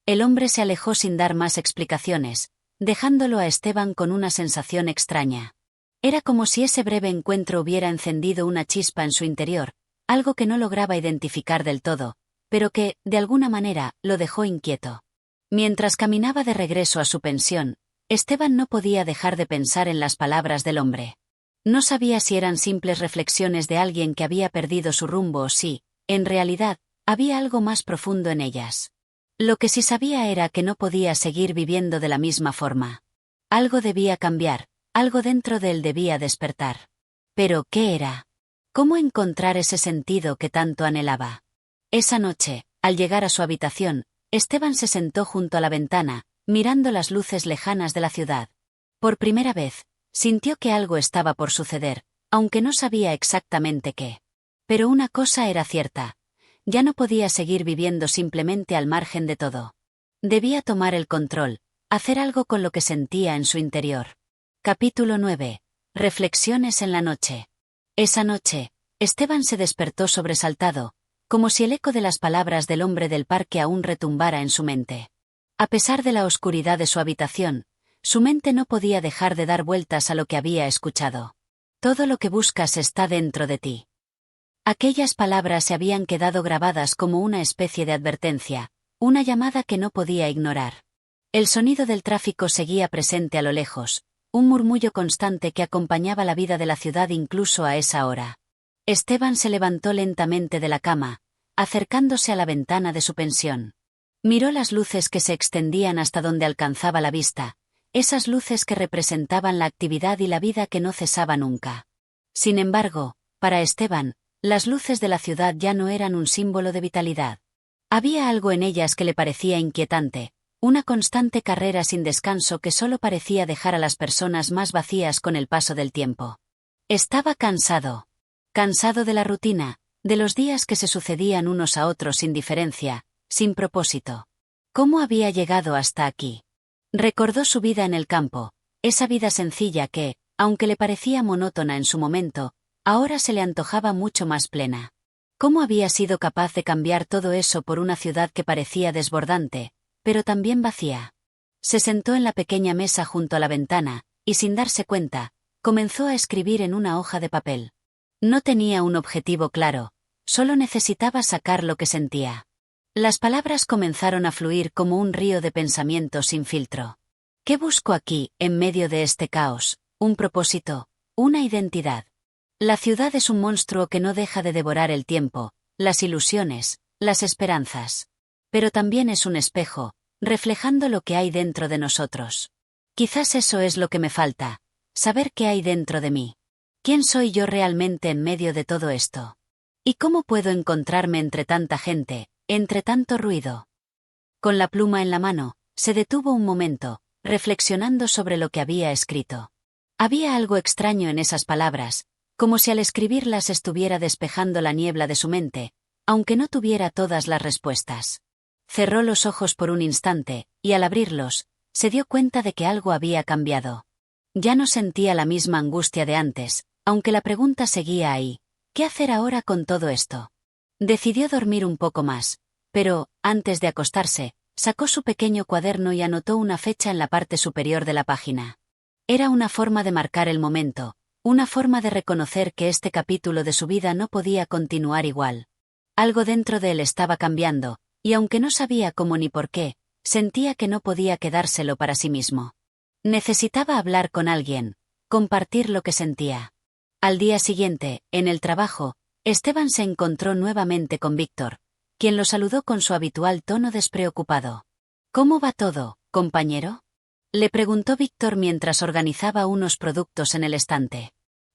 El hombre se alejó sin dar más explicaciones, dejándolo a Esteban con una sensación extraña. Era como si ese breve encuentro hubiera encendido una chispa en su interior, algo que no lograba identificar del todo, pero que, de alguna manera, lo dejó inquieto. Mientras caminaba de regreso a su pensión, Esteban no podía dejar de pensar en las palabras del hombre. No sabía si eran simples reflexiones de alguien que había perdido su rumbo o si, en realidad, había algo más profundo en ellas. Lo que sí sabía era que no podía seguir viviendo de la misma forma. Algo debía cambiar, algo dentro de él debía despertar. Pero, ¿qué era? ¿Cómo encontrar ese sentido que tanto anhelaba? Esa noche, al llegar a su habitación, Esteban se sentó junto a la ventana, mirando las luces lejanas de la ciudad. Por primera vez, sintió que algo estaba por suceder, aunque no sabía exactamente qué. Pero una cosa era cierta. Ya no podía seguir viviendo simplemente al margen de todo. Debía tomar el control, hacer algo con lo que sentía en su interior. Capítulo 9. Reflexiones en la noche. Esa noche, Esteban se despertó sobresaltado, como si el eco de las palabras del hombre del parque aún retumbara en su mente. A pesar de la oscuridad de su habitación, su mente no podía dejar de dar vueltas a lo que había escuchado. Todo lo que buscas está dentro de ti. Aquellas palabras se habían quedado grabadas como una especie de advertencia, una llamada que no podía ignorar. El sonido del tráfico seguía presente a lo lejos, un murmullo constante que acompañaba la vida de la ciudad incluso a esa hora. Esteban se levantó lentamente de la cama, acercándose a la ventana de su pensión. Miró las luces que se extendían hasta donde alcanzaba la vista, esas luces que representaban la actividad y la vida que no cesaba nunca. Sin embargo, para Esteban, las luces de la ciudad ya no eran un símbolo de vitalidad. Había algo en ellas que le parecía inquietante, una constante carrera sin descanso que solo parecía dejar a las personas más vacías con el paso del tiempo. Estaba cansado. Cansado de la rutina, de los días que se sucedían unos a otros sin diferencia, sin propósito. ¿Cómo había llegado hasta aquí? Recordó su vida en el campo, esa vida sencilla que, aunque le parecía monótona en su momento, ahora se le antojaba mucho más plena. ¿Cómo había sido capaz de cambiar todo eso por una ciudad que parecía desbordante, pero también vacía? Se sentó en la pequeña mesa junto a la ventana, y sin darse cuenta, comenzó a escribir en una hoja de papel. No tenía un objetivo claro, solo necesitaba sacar lo que sentía. Las palabras comenzaron a fluir como un río de pensamientos sin filtro. ¿Qué busco aquí, en medio de este caos? Un propósito, una identidad. La ciudad es un monstruo que no deja de devorar el tiempo, las ilusiones, las esperanzas. Pero también es un espejo, reflejando lo que hay dentro de nosotros. Quizás eso es lo que me falta, saber qué hay dentro de mí. ¿Quién soy yo realmente en medio de todo esto? ¿Y cómo puedo encontrarme entre tanta gente, entre tanto ruido? Con la pluma en la mano, se detuvo un momento, reflexionando sobre lo que había escrito. Había algo extraño en esas palabras, como si al escribirlas estuviera despejando la niebla de su mente, aunque no tuviera todas las respuestas. Cerró los ojos por un instante, y al abrirlos, se dio cuenta de que algo había cambiado. Ya no sentía la misma angustia de antes, aunque la pregunta seguía ahí. ¿Qué hacer ahora con todo esto? Decidió dormir un poco más, pero, antes de acostarse, sacó su pequeño cuaderno y anotó una fecha en la parte superior de la página. Era una forma de marcar el momento, una forma de reconocer que este capítulo de su vida no podía continuar igual. Algo dentro de él estaba cambiando, y aunque no sabía cómo ni por qué, sentía que no podía quedárselo para sí mismo. Necesitaba hablar con alguien, compartir lo que sentía. Al día siguiente, en el trabajo, Esteban se encontró nuevamente con Víctor, quien lo saludó con su habitual tono despreocupado. ¿Cómo va todo, compañero? Le preguntó Víctor mientras organizaba unos productos en el estante.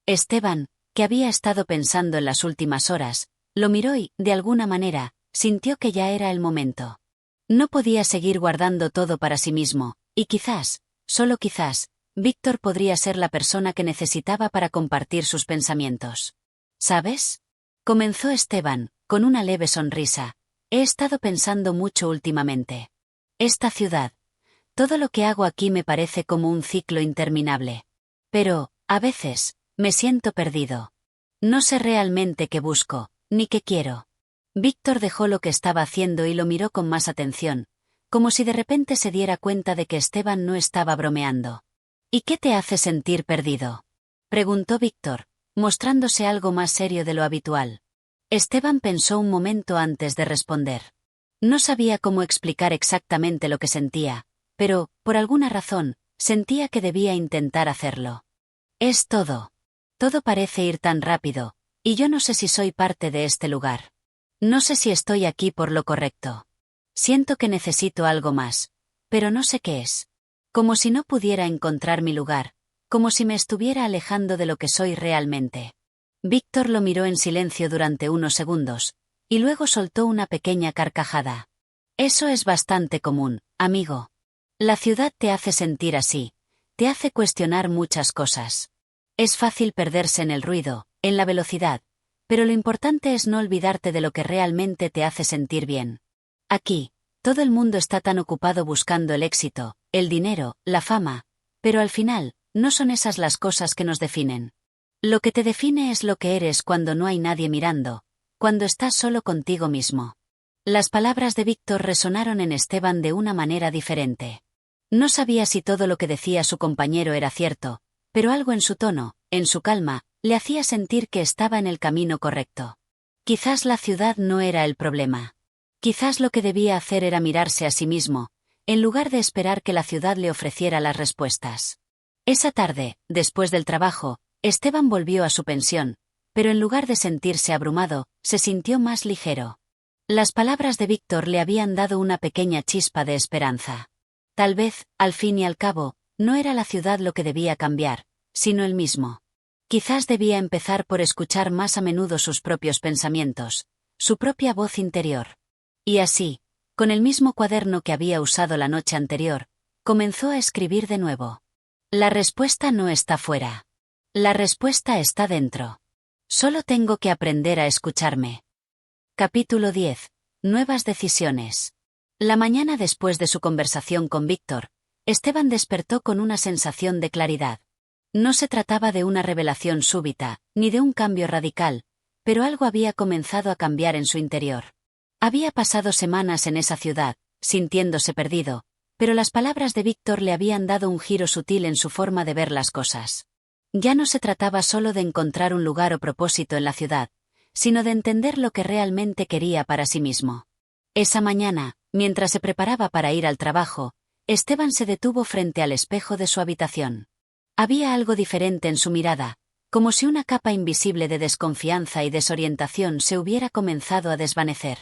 Esteban, que había estado pensando en las últimas horas, lo miró y, de alguna manera, sintió que ya era el momento. No podía seguir guardando todo para sí mismo, y quizás, solo quizás, Víctor podría ser la persona que necesitaba para compartir sus pensamientos. ¿Sabes? Comenzó Esteban, con una leve sonrisa. He estado pensando mucho últimamente. Esta ciudad. Todo lo que hago aquí me parece como un ciclo interminable. Pero, a veces, me siento perdido. No sé realmente qué busco, ni qué quiero. Víctor dejó lo que estaba haciendo y lo miró con más atención, como si de repente se diera cuenta de que Esteban no estaba bromeando. ¿Y qué te hace sentir perdido?, preguntó Víctor, mostrándose algo más serio de lo habitual. Esteban pensó un momento antes de responder. No sabía cómo explicar exactamente lo que sentía, pero, por alguna razón, sentía que debía intentar hacerlo. Es todo. Todo parece ir tan rápido, y yo no sé si soy parte de este lugar. No sé si estoy aquí por lo correcto. Siento que necesito algo más, pero no sé qué es. Como si no pudiera encontrar mi lugar, como si me estuviera alejando de lo que soy realmente. Víctor lo miró en silencio durante unos segundos, y luego soltó una pequeña carcajada. Eso es bastante común, amigo. La ciudad te hace sentir así, te hace cuestionar muchas cosas. Es fácil perderse en el ruido, en la velocidad, pero lo importante es no olvidarte de lo que realmente te hace sentir bien. Aquí, todo el mundo está tan ocupado buscando el éxito, el dinero, la fama, pero al final, no son esas las cosas que nos definen. Lo que te define es lo que eres cuando no hay nadie mirando, cuando estás solo contigo mismo. Las palabras de Víctor resonaron en Esteban de una manera diferente. No sabía si todo lo que decía su compañero era cierto, pero algo en su tono, en su calma, le hacía sentir que estaba en el camino correcto. Quizás la ciudad no era el problema. Quizás lo que debía hacer era mirarse a sí mismo, en lugar de esperar que la ciudad le ofreciera las respuestas. Esa tarde, después del trabajo, Esteban volvió a su pensión, pero en lugar de sentirse abrumado, se sintió más ligero. Las palabras de Víctor le habían dado una pequeña chispa de esperanza. Tal vez, al fin y al cabo, no era la ciudad lo que debía cambiar, sino él mismo. Quizás debía empezar por escuchar más a menudo sus propios pensamientos, su propia voz interior. Y así, con el mismo cuaderno que había usado la noche anterior, comenzó a escribir de nuevo. La respuesta no está fuera. La respuesta está dentro. Solo tengo que aprender a escucharme. Capítulo 10. Nuevas decisiones. La mañana después de su conversación con Víctor, Esteban despertó con una sensación de claridad. No se trataba de una revelación súbita, ni de un cambio radical, pero algo había comenzado a cambiar en su interior. Había pasado semanas en esa ciudad, sintiéndose perdido, pero las palabras de Víctor le habían dado un giro sutil en su forma de ver las cosas. Ya no se trataba solo de encontrar un lugar o propósito en la ciudad, sino de entender lo que realmente quería para sí mismo. Esa mañana, mientras se preparaba para ir al trabajo, Esteban se detuvo frente al espejo de su habitación. Había algo diferente en su mirada, como si una capa invisible de desconfianza y desorientación se hubiera comenzado a desvanecer.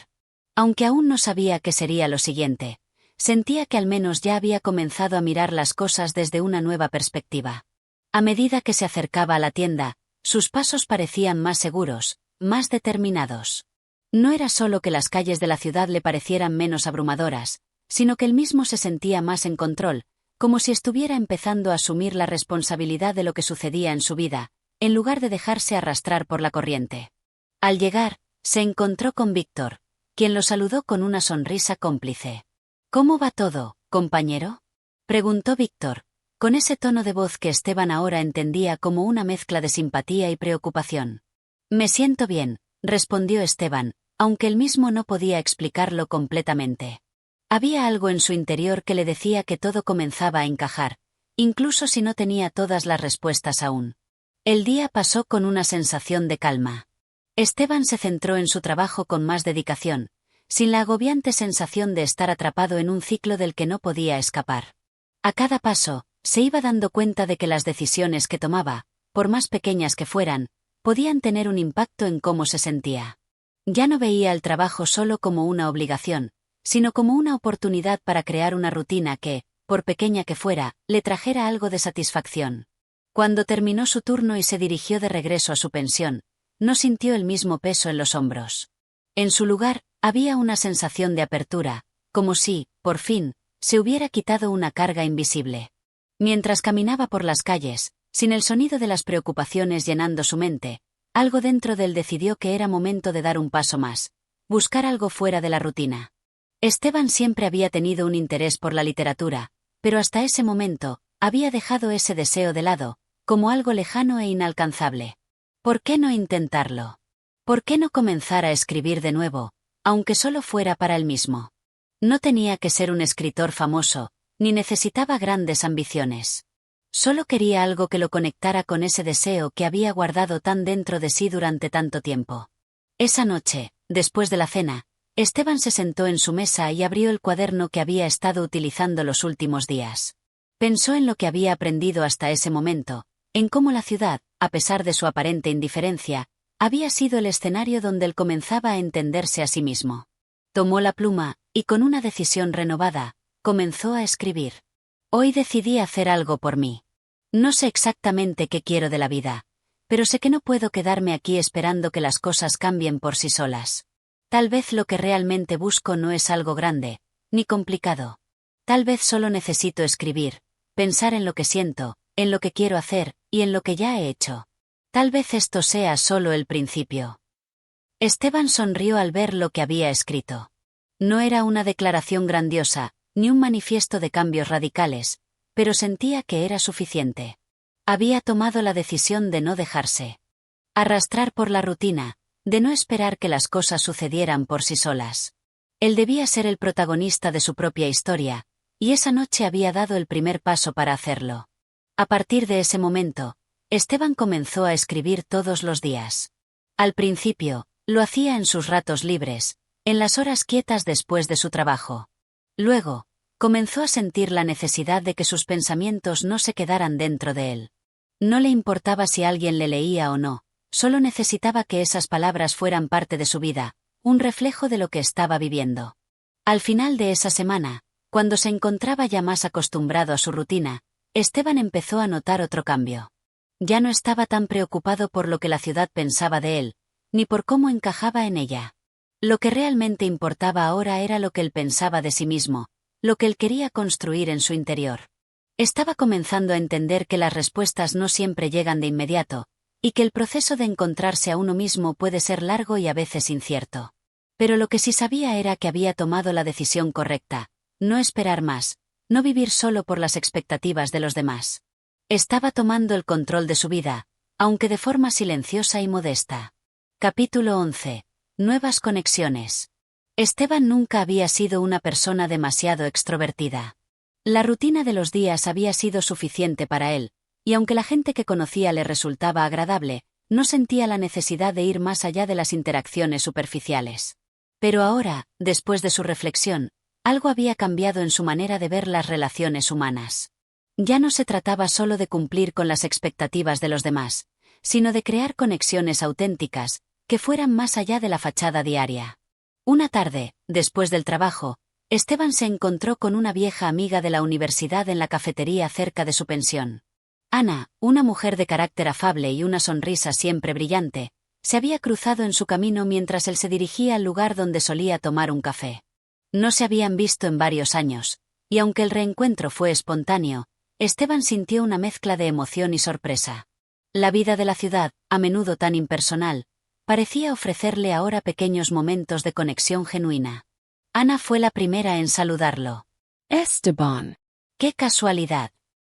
Aunque aún no sabía qué sería lo siguiente, sentía que al menos ya había comenzado a mirar las cosas desde una nueva perspectiva. A medida que se acercaba a la tienda, sus pasos parecían más seguros, más determinados. No era solo que las calles de la ciudad le parecieran menos abrumadoras, sino que él mismo se sentía más en control, como si estuviera empezando a asumir la responsabilidad de lo que sucedía en su vida, en lugar de dejarse arrastrar por la corriente. Al llegar, se encontró con Víctor, quien lo saludó con una sonrisa cómplice. «¿Cómo va todo, compañero?», preguntó Víctor, con ese tono de voz que Esteban ahora entendía como una mezcla de simpatía y preocupación. «Me siento bien», respondió Esteban, aunque él mismo no podía explicarlo completamente. Había algo en su interior que le decía que todo comenzaba a encajar, incluso si no tenía todas las respuestas aún. El día pasó con una sensación de calma. Esteban se centró en su trabajo con más dedicación, sin la agobiante sensación de estar atrapado en un ciclo del que no podía escapar. A cada paso, se iba dando cuenta de que las decisiones que tomaba, por más pequeñas que fueran, podían tener un impacto en cómo se sentía. Ya no veía el trabajo solo como una obligación, sino como una oportunidad para crear una rutina que, por pequeña que fuera, le trajera algo de satisfacción. Cuando terminó su turno y se dirigió de regreso a su pensión, no sintió el mismo peso en los hombros. En su lugar, había una sensación de apertura, como si, por fin, se hubiera quitado una carga invisible. Mientras caminaba por las calles, sin el sonido de las preocupaciones llenando su mente, algo dentro de él decidió que era momento de dar un paso más, buscar algo fuera de la rutina. Esteban siempre había tenido un interés por la literatura, pero hasta ese momento, había dejado ese deseo de lado, como algo lejano e inalcanzable. ¿Por qué no intentarlo? ¿Por qué no comenzar a escribir de nuevo, aunque solo fuera para él mismo? No tenía que ser un escritor famoso, ni necesitaba grandes ambiciones. Solo quería algo que lo conectara con ese deseo que había guardado tan dentro de sí durante tanto tiempo. Esa noche, después de la cena, Esteban se sentó en su mesa y abrió el cuaderno que había estado utilizando los últimos días. Pensó en lo que había aprendido hasta ese momento, en cómo la ciudad, a pesar de su aparente indiferencia, había sido el escenario donde él comenzaba a entenderse a sí mismo. Tomó la pluma, y con una decisión renovada, comenzó a escribir. Hoy decidí hacer algo por mí. No sé exactamente qué quiero de la vida, pero sé que no puedo quedarme aquí esperando que las cosas cambien por sí solas. Tal vez lo que realmente busco no es algo grande, ni complicado. Tal vez solo necesito escribir, pensar en lo que siento, en lo que quiero hacer, y en lo que ya he hecho. Tal vez esto sea solo el principio. Esteban sonrió al ver lo que había escrito. No era una declaración grandiosa, ni un manifiesto de cambios radicales, pero sentía que era suficiente. Había tomado la decisión de no dejarse arrastrar por la rutina, de no esperar que las cosas sucedieran por sí solas. Él debía ser el protagonista de su propia historia, y esa noche había dado el primer paso para hacerlo. A partir de ese momento, Esteban comenzó a escribir todos los días. Al principio, lo hacía en sus ratos libres, en las horas quietas después de su trabajo. Luego, comenzó a sentir la necesidad de que sus pensamientos no se quedaran dentro de él. No le importaba si alguien le leía o no, solo necesitaba que esas palabras fueran parte de su vida, un reflejo de lo que estaba viviendo. Al final de esa semana, cuando se encontraba ya más acostumbrado a su rutina, Esteban empezó a notar otro cambio. Ya no estaba tan preocupado por lo que la ciudad pensaba de él, ni por cómo encajaba en ella. Lo que realmente importaba ahora era lo que él pensaba de sí mismo, lo que él quería construir en su interior. Estaba comenzando a entender que las respuestas no siempre llegan de inmediato, y que el proceso de encontrarse a uno mismo puede ser largo y a veces incierto. Pero lo que sí sabía era que había tomado la decisión correcta, no esperar más, no vivir solo por las expectativas de los demás. Estaba tomando el control de su vida, aunque de forma silenciosa y modesta. Capítulo 11. Nuevas conexiones. Esteban nunca había sido una persona demasiado extrovertida. La rutina de los días había sido suficiente para él, y aunque la gente que conocía le resultaba agradable, no sentía la necesidad de ir más allá de las interacciones superficiales. Pero ahora, después de su reflexión, algo había cambiado en su manera de ver las relaciones humanas. Ya no se trataba solo de cumplir con las expectativas de los demás, sino de crear conexiones auténticas, que fueran más allá de la fachada diaria. Una tarde, después del trabajo, Esteban se encontró con una vieja amiga de la universidad en la cafetería cerca de su pensión. Ana, una mujer de carácter afable y una sonrisa siempre brillante, se había cruzado en su camino mientras él se dirigía al lugar donde solía tomar un café. No se habían visto en varios años, y aunque el reencuentro fue espontáneo, Esteban sintió una mezcla de emoción y sorpresa. La vida de la ciudad, a menudo tan impersonal, parecía ofrecerle ahora pequeños momentos de conexión genuina. Ana fue la primera en saludarlo. Esteban. ¡Qué casualidad!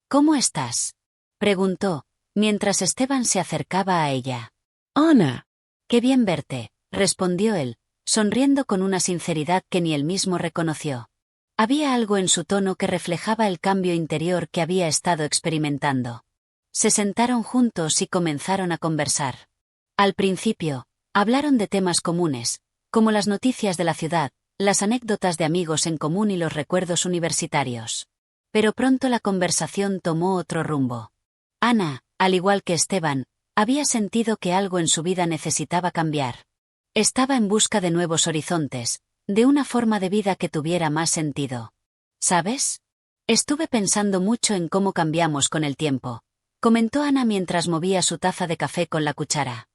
¿Cómo estás?, preguntó, mientras Esteban se acercaba a ella. Ana. Qué bien verte, respondió él, sonriendo con una sinceridad que ni él mismo reconoció. Había algo en su tono que reflejaba el cambio interior que había estado experimentando. Se sentaron juntos y comenzaron a conversar. Al principio, hablaron de temas comunes, como las noticias de la ciudad, las anécdotas de amigos en común y los recuerdos universitarios. Pero pronto la conversación tomó otro rumbo. Ana, al igual que Esteban, había sentido que algo en su vida necesitaba cambiar. Estaba en busca de nuevos horizontes, de una forma de vida que tuviera más sentido. ¿Sabes? Estuve pensando mucho en cómo cambiamos con el tiempo, comentó Ana mientras movía su taza de café con la cuchara.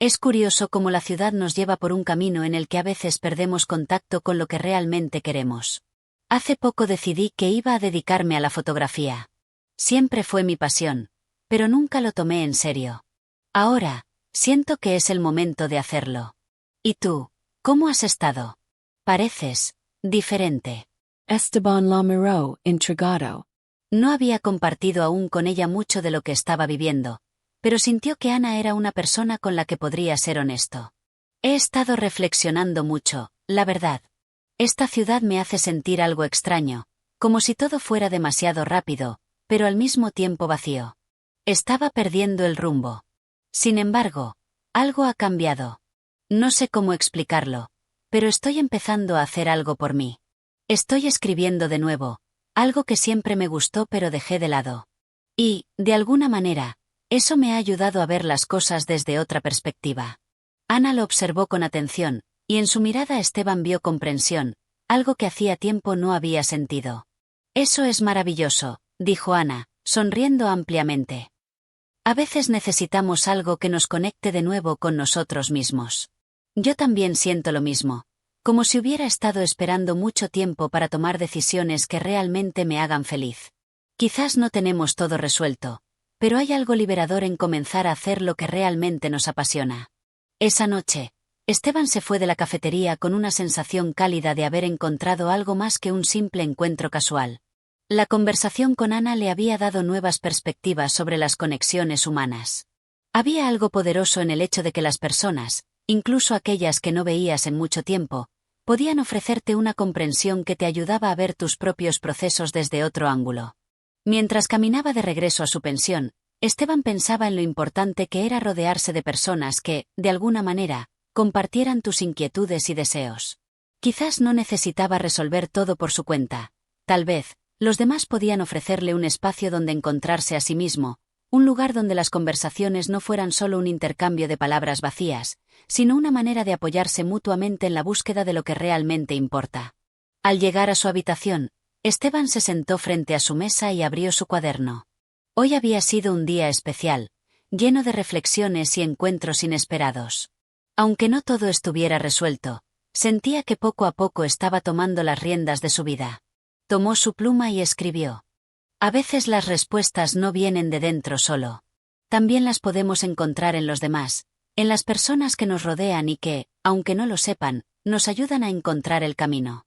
Es curioso cómo la ciudad nos lleva por un camino en el que a veces perdemos contacto con lo que realmente queremos. Hace poco decidí que iba a dedicarme a la fotografía. Siempre fue mi pasión, pero nunca lo tomé en serio. Ahora, siento que es el momento de hacerlo. ¿Y tú, cómo has estado? Pareces diferente. Esteban Lamoureux, Intrigado. No había compartido aún con ella mucho de lo que estaba viviendo, pero sintió que Ana era una persona con la que podría ser honesto. He estado reflexionando mucho, la verdad. Esta ciudad me hace sentir algo extraño, como si todo fuera demasiado rápido, pero al mismo tiempo vacío. Estaba perdiendo el rumbo. Sin embargo, algo ha cambiado. No sé cómo explicarlo, pero estoy empezando a hacer algo por mí. Estoy escribiendo de nuevo, algo que siempre me gustó pero dejé de lado. Y, de alguna manera, eso me ha ayudado a ver las cosas desde otra perspectiva. Ana lo observó con atención, y en su mirada Esteban vio comprensión, algo que hacía tiempo no había sentido. Eso es maravilloso, dijo Ana, sonriendo ampliamente. A veces necesitamos algo que nos conecte de nuevo con nosotros mismos. Yo también siento lo mismo, como si hubiera estado esperando mucho tiempo para tomar decisiones que realmente me hagan feliz. Quizás no tenemos todo resuelto, pero hay algo liberador en comenzar a hacer lo que realmente nos apasiona. Esa noche, Esteban se fue de la cafetería con una sensación cálida de haber encontrado algo más que un simple encuentro casual. La conversación con Ana le había dado nuevas perspectivas sobre las conexiones humanas. Había algo poderoso en el hecho de que las personas, incluso aquellas que no veías en mucho tiempo, podían ofrecerte una comprensión que te ayudaba a ver tus propios procesos desde otro ángulo. Mientras caminaba de regreso a su pensión, Esteban pensaba en lo importante que era rodearse de personas que, de alguna manera, compartieran tus inquietudes y deseos. Quizás no necesitaba resolver todo por su cuenta. Tal vez, los demás podían ofrecerle un espacio donde encontrarse a sí mismo, un lugar donde las conversaciones no fueran solo un intercambio de palabras vacías, sino una manera de apoyarse mutuamente en la búsqueda de lo que realmente importa. Al llegar a su habitación, Esteban se sentó frente a su mesa y abrió su cuaderno. Hoy había sido un día especial, lleno de reflexiones y encuentros inesperados. Aunque no todo estuviera resuelto, sentía que poco a poco estaba tomando las riendas de su vida. Tomó su pluma y escribió. A veces las respuestas no vienen de dentro solo. También las podemos encontrar en los demás, en las personas que nos rodean y que, aunque no lo sepan, nos ayudan a encontrar el camino.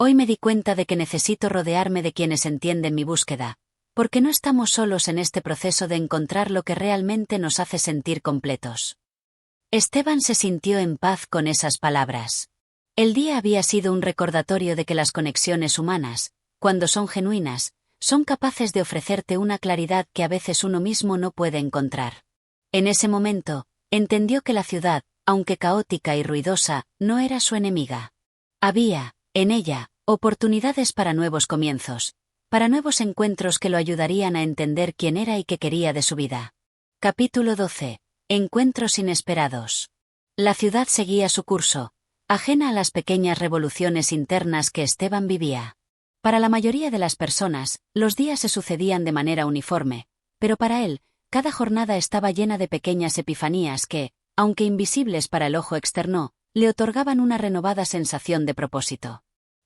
Hoy me di cuenta de que necesito rodearme de quienes entienden mi búsqueda, porque no estamos solos en este proceso de encontrar lo que realmente nos hace sentir completos. Esteban se sintió en paz con esas palabras. El día había sido un recordatorio de que las conexiones humanas, cuando son genuinas, son capaces de ofrecerte una claridad que a veces uno mismo no puede encontrar. En ese momento, entendió que la ciudad, aunque caótica y ruidosa, no era su enemiga. Había, en ella, oportunidades para nuevos comienzos, para nuevos encuentros que lo ayudarían a entender quién era y qué quería de su vida. Capítulo 12. Encuentros inesperados. La ciudad seguía su curso, ajena a las pequeñas revoluciones internas que Esteban vivía. Para la mayoría de las personas, los días se sucedían de manera uniforme, pero para él, cada jornada estaba llena de pequeñas epifanías que, aunque invisibles para el ojo externo, le otorgaban una renovada sensación de propósito.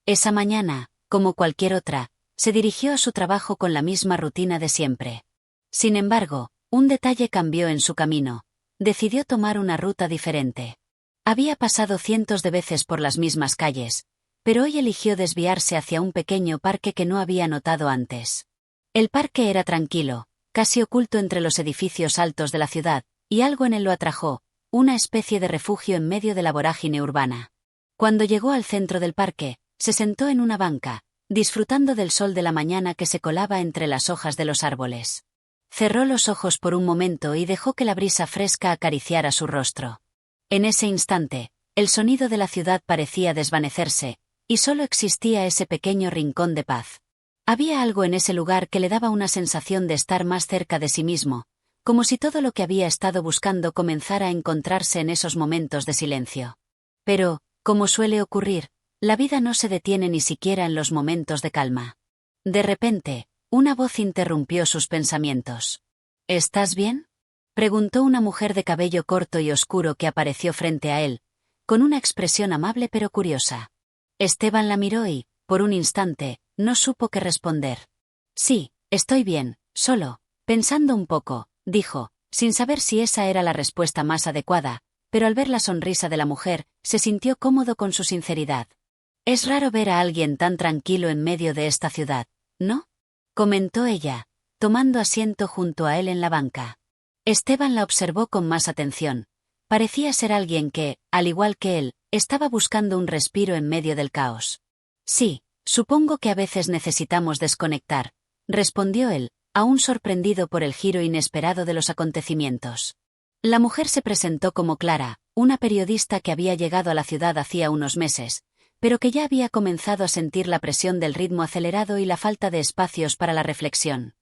Esa mañana, como cualquier otra, se dirigió a su trabajo con la misma rutina de siempre. Sin embargo, un detalle cambió en su camino. Decidió tomar una ruta diferente. Había pasado cientos de veces por las mismas calles, pero hoy eligió desviarse hacia un pequeño parque que no había notado antes. El parque era tranquilo, casi oculto entre los edificios altos de la ciudad, y algo en él lo atrajo, una especie de refugio en medio de la vorágine urbana. Cuando llegó al centro del parque, se sentó en una banca, disfrutando del sol de la mañana que se colaba entre las hojas de los árboles. Cerró los ojos por un momento y dejó que la brisa fresca acariciara su rostro. En ese instante, el sonido de la ciudad parecía desvanecerse, y solo existía ese pequeño rincón de paz. Había algo en ese lugar que le daba una sensación de estar más cerca de sí mismo, como si todo lo que había estado buscando comenzara a encontrarse en esos momentos de silencio. Pero, como suele ocurrir, la vida no se detiene ni siquiera en los momentos de calma. De repente, una voz interrumpió sus pensamientos. ¿Estás bien? Preguntó una mujer de cabello corto y oscuro que apareció frente a él, con una expresión amable pero curiosa. Esteban la miró y, por un instante, no supo qué responder. Sí, estoy bien, solo, pensando un poco, dijo, sin saber si esa era la respuesta más adecuada, pero al ver la sonrisa de la mujer, se sintió cómodo con su sinceridad. Es raro ver a alguien tan tranquilo en medio de esta ciudad, ¿no? Comentó ella, tomando asiento junto a él en la banca. Esteban la observó con más atención. Parecía ser alguien que, al igual que él, estaba buscando un respiro en medio del caos. Sí, supongo que a veces necesitamos desconectar, respondió él, aún sorprendido por el giro inesperado de los acontecimientos. La mujer se presentó como Clara, una periodista que había llegado a la ciudad hacía unos meses, pero que ya había comenzado a sentir la presión del ritmo acelerado y la falta de espacios para la reflexión.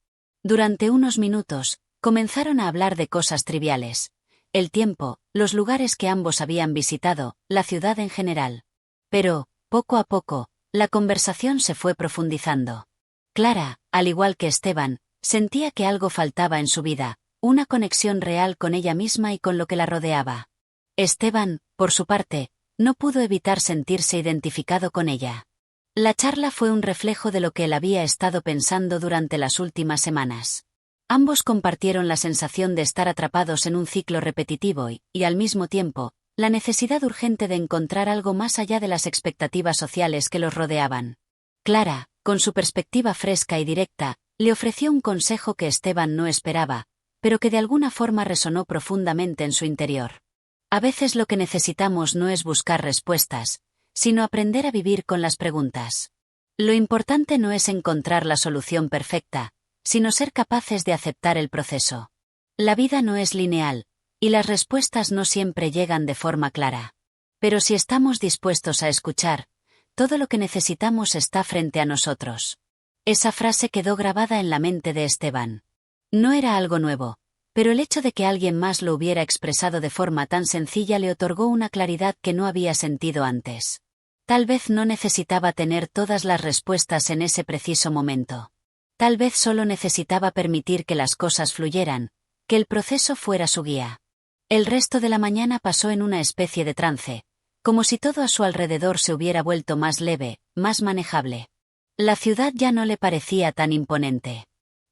Durante unos minutos, comenzaron a hablar de cosas triviales. El tiempo, los lugares que ambos habían visitado, la ciudad en general. Pero, poco a poco, la conversación se fue profundizando. Clara, al igual que Esteban, sentía que algo faltaba en su vida, una conexión real con ella misma y con lo que la rodeaba. Esteban, por su parte, no pudo evitar sentirse identificado con ella. La charla fue un reflejo de lo que él había estado pensando durante las últimas semanas. Ambos compartieron la sensación de estar atrapados en un ciclo repetitivo y, al mismo tiempo, la necesidad urgente de encontrar algo más allá de las expectativas sociales que los rodeaban. Clara, con su perspectiva fresca y directa, le ofreció un consejo que Esteban no esperaba, pero que de alguna forma resonó profundamente en su interior. A veces lo que necesitamos no es buscar respuestas, sino aprender a vivir con las preguntas. Lo importante no es encontrar la solución perfecta, sino ser capaces de aceptar el proceso. La vida no es lineal, y las respuestas no siempre llegan de forma clara. Pero si estamos dispuestos a escuchar, todo lo que necesitamos está frente a nosotros. Esa frase quedó grabada en la mente de Esteban. No era algo nuevo, pero el hecho de que alguien más lo hubiera expresado de forma tan sencilla le otorgó una claridad que no había sentido antes. Tal vez no necesitaba tener todas las respuestas en ese preciso momento. Tal vez solo necesitaba permitir que las cosas fluyeran, que el proceso fuera su guía. El resto de la mañana pasó en una especie de trance, como si todo a su alrededor se hubiera vuelto más leve, más manejable. La ciudad ya no le parecía tan imponente.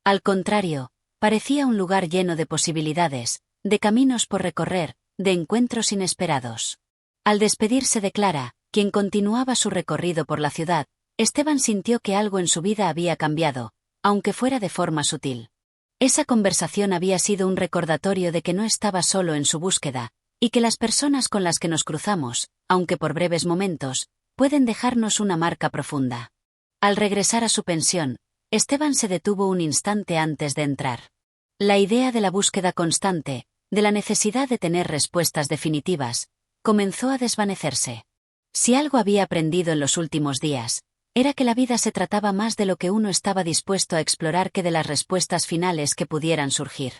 Al contrario, parecía un lugar lleno de posibilidades, de caminos por recorrer, de encuentros inesperados. Al despedirse de Clara, quien continuaba su recorrido por la ciudad, Esteban sintió que algo en su vida había cambiado, aunque fuera de forma sutil. Esa conversación había sido un recordatorio de que no estaba solo en su búsqueda, y que las personas con las que nos cruzamos, aunque por breves momentos, pueden dejarnos una marca profunda. Al regresar a su pensión, Esteban se detuvo un instante antes de entrar. La idea de la búsqueda constante, de la necesidad de tener respuestas definitivas, comenzó a desvanecerse. Si algo había aprendido en los últimos días, era que la vida se trataba más de lo que uno estaba dispuesto a explorar que de las respuestas finales que pudieran surgir.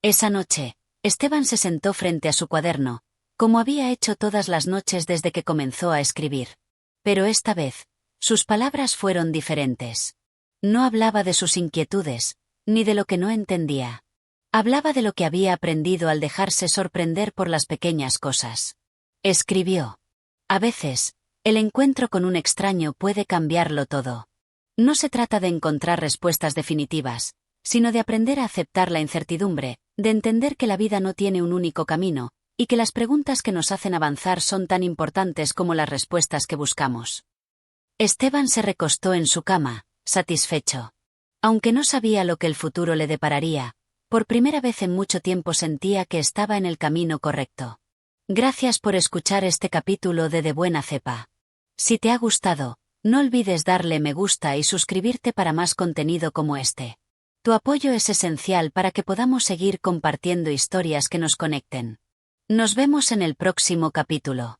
Esa noche, Esteban se sentó frente a su cuaderno, como había hecho todas las noches desde que comenzó a escribir. Pero esta vez, sus palabras fueron diferentes. No hablaba de sus inquietudes, ni de lo que no entendía. Hablaba de lo que había aprendido al dejarse sorprender por las pequeñas cosas. Escribió: a veces, el encuentro con un extraño puede cambiarlo todo. No se trata de encontrar respuestas definitivas, sino de aprender a aceptar la incertidumbre, de entender que la vida no tiene un único camino, y que las preguntas que nos hacen avanzar son tan importantes como las respuestas que buscamos. Esteban se recostó en su cama, satisfecho. Aunque no sabía lo que el futuro le depararía, por primera vez en mucho tiempo sentía que estaba en el camino correcto. Gracias por escuchar este capítulo de Buena Cepa. Si te ha gustado, no olvides darle me gusta y suscribirte para más contenido como este. Tu apoyo es esencial para que podamos seguir compartiendo historias que nos conecten. Nos vemos en el próximo capítulo.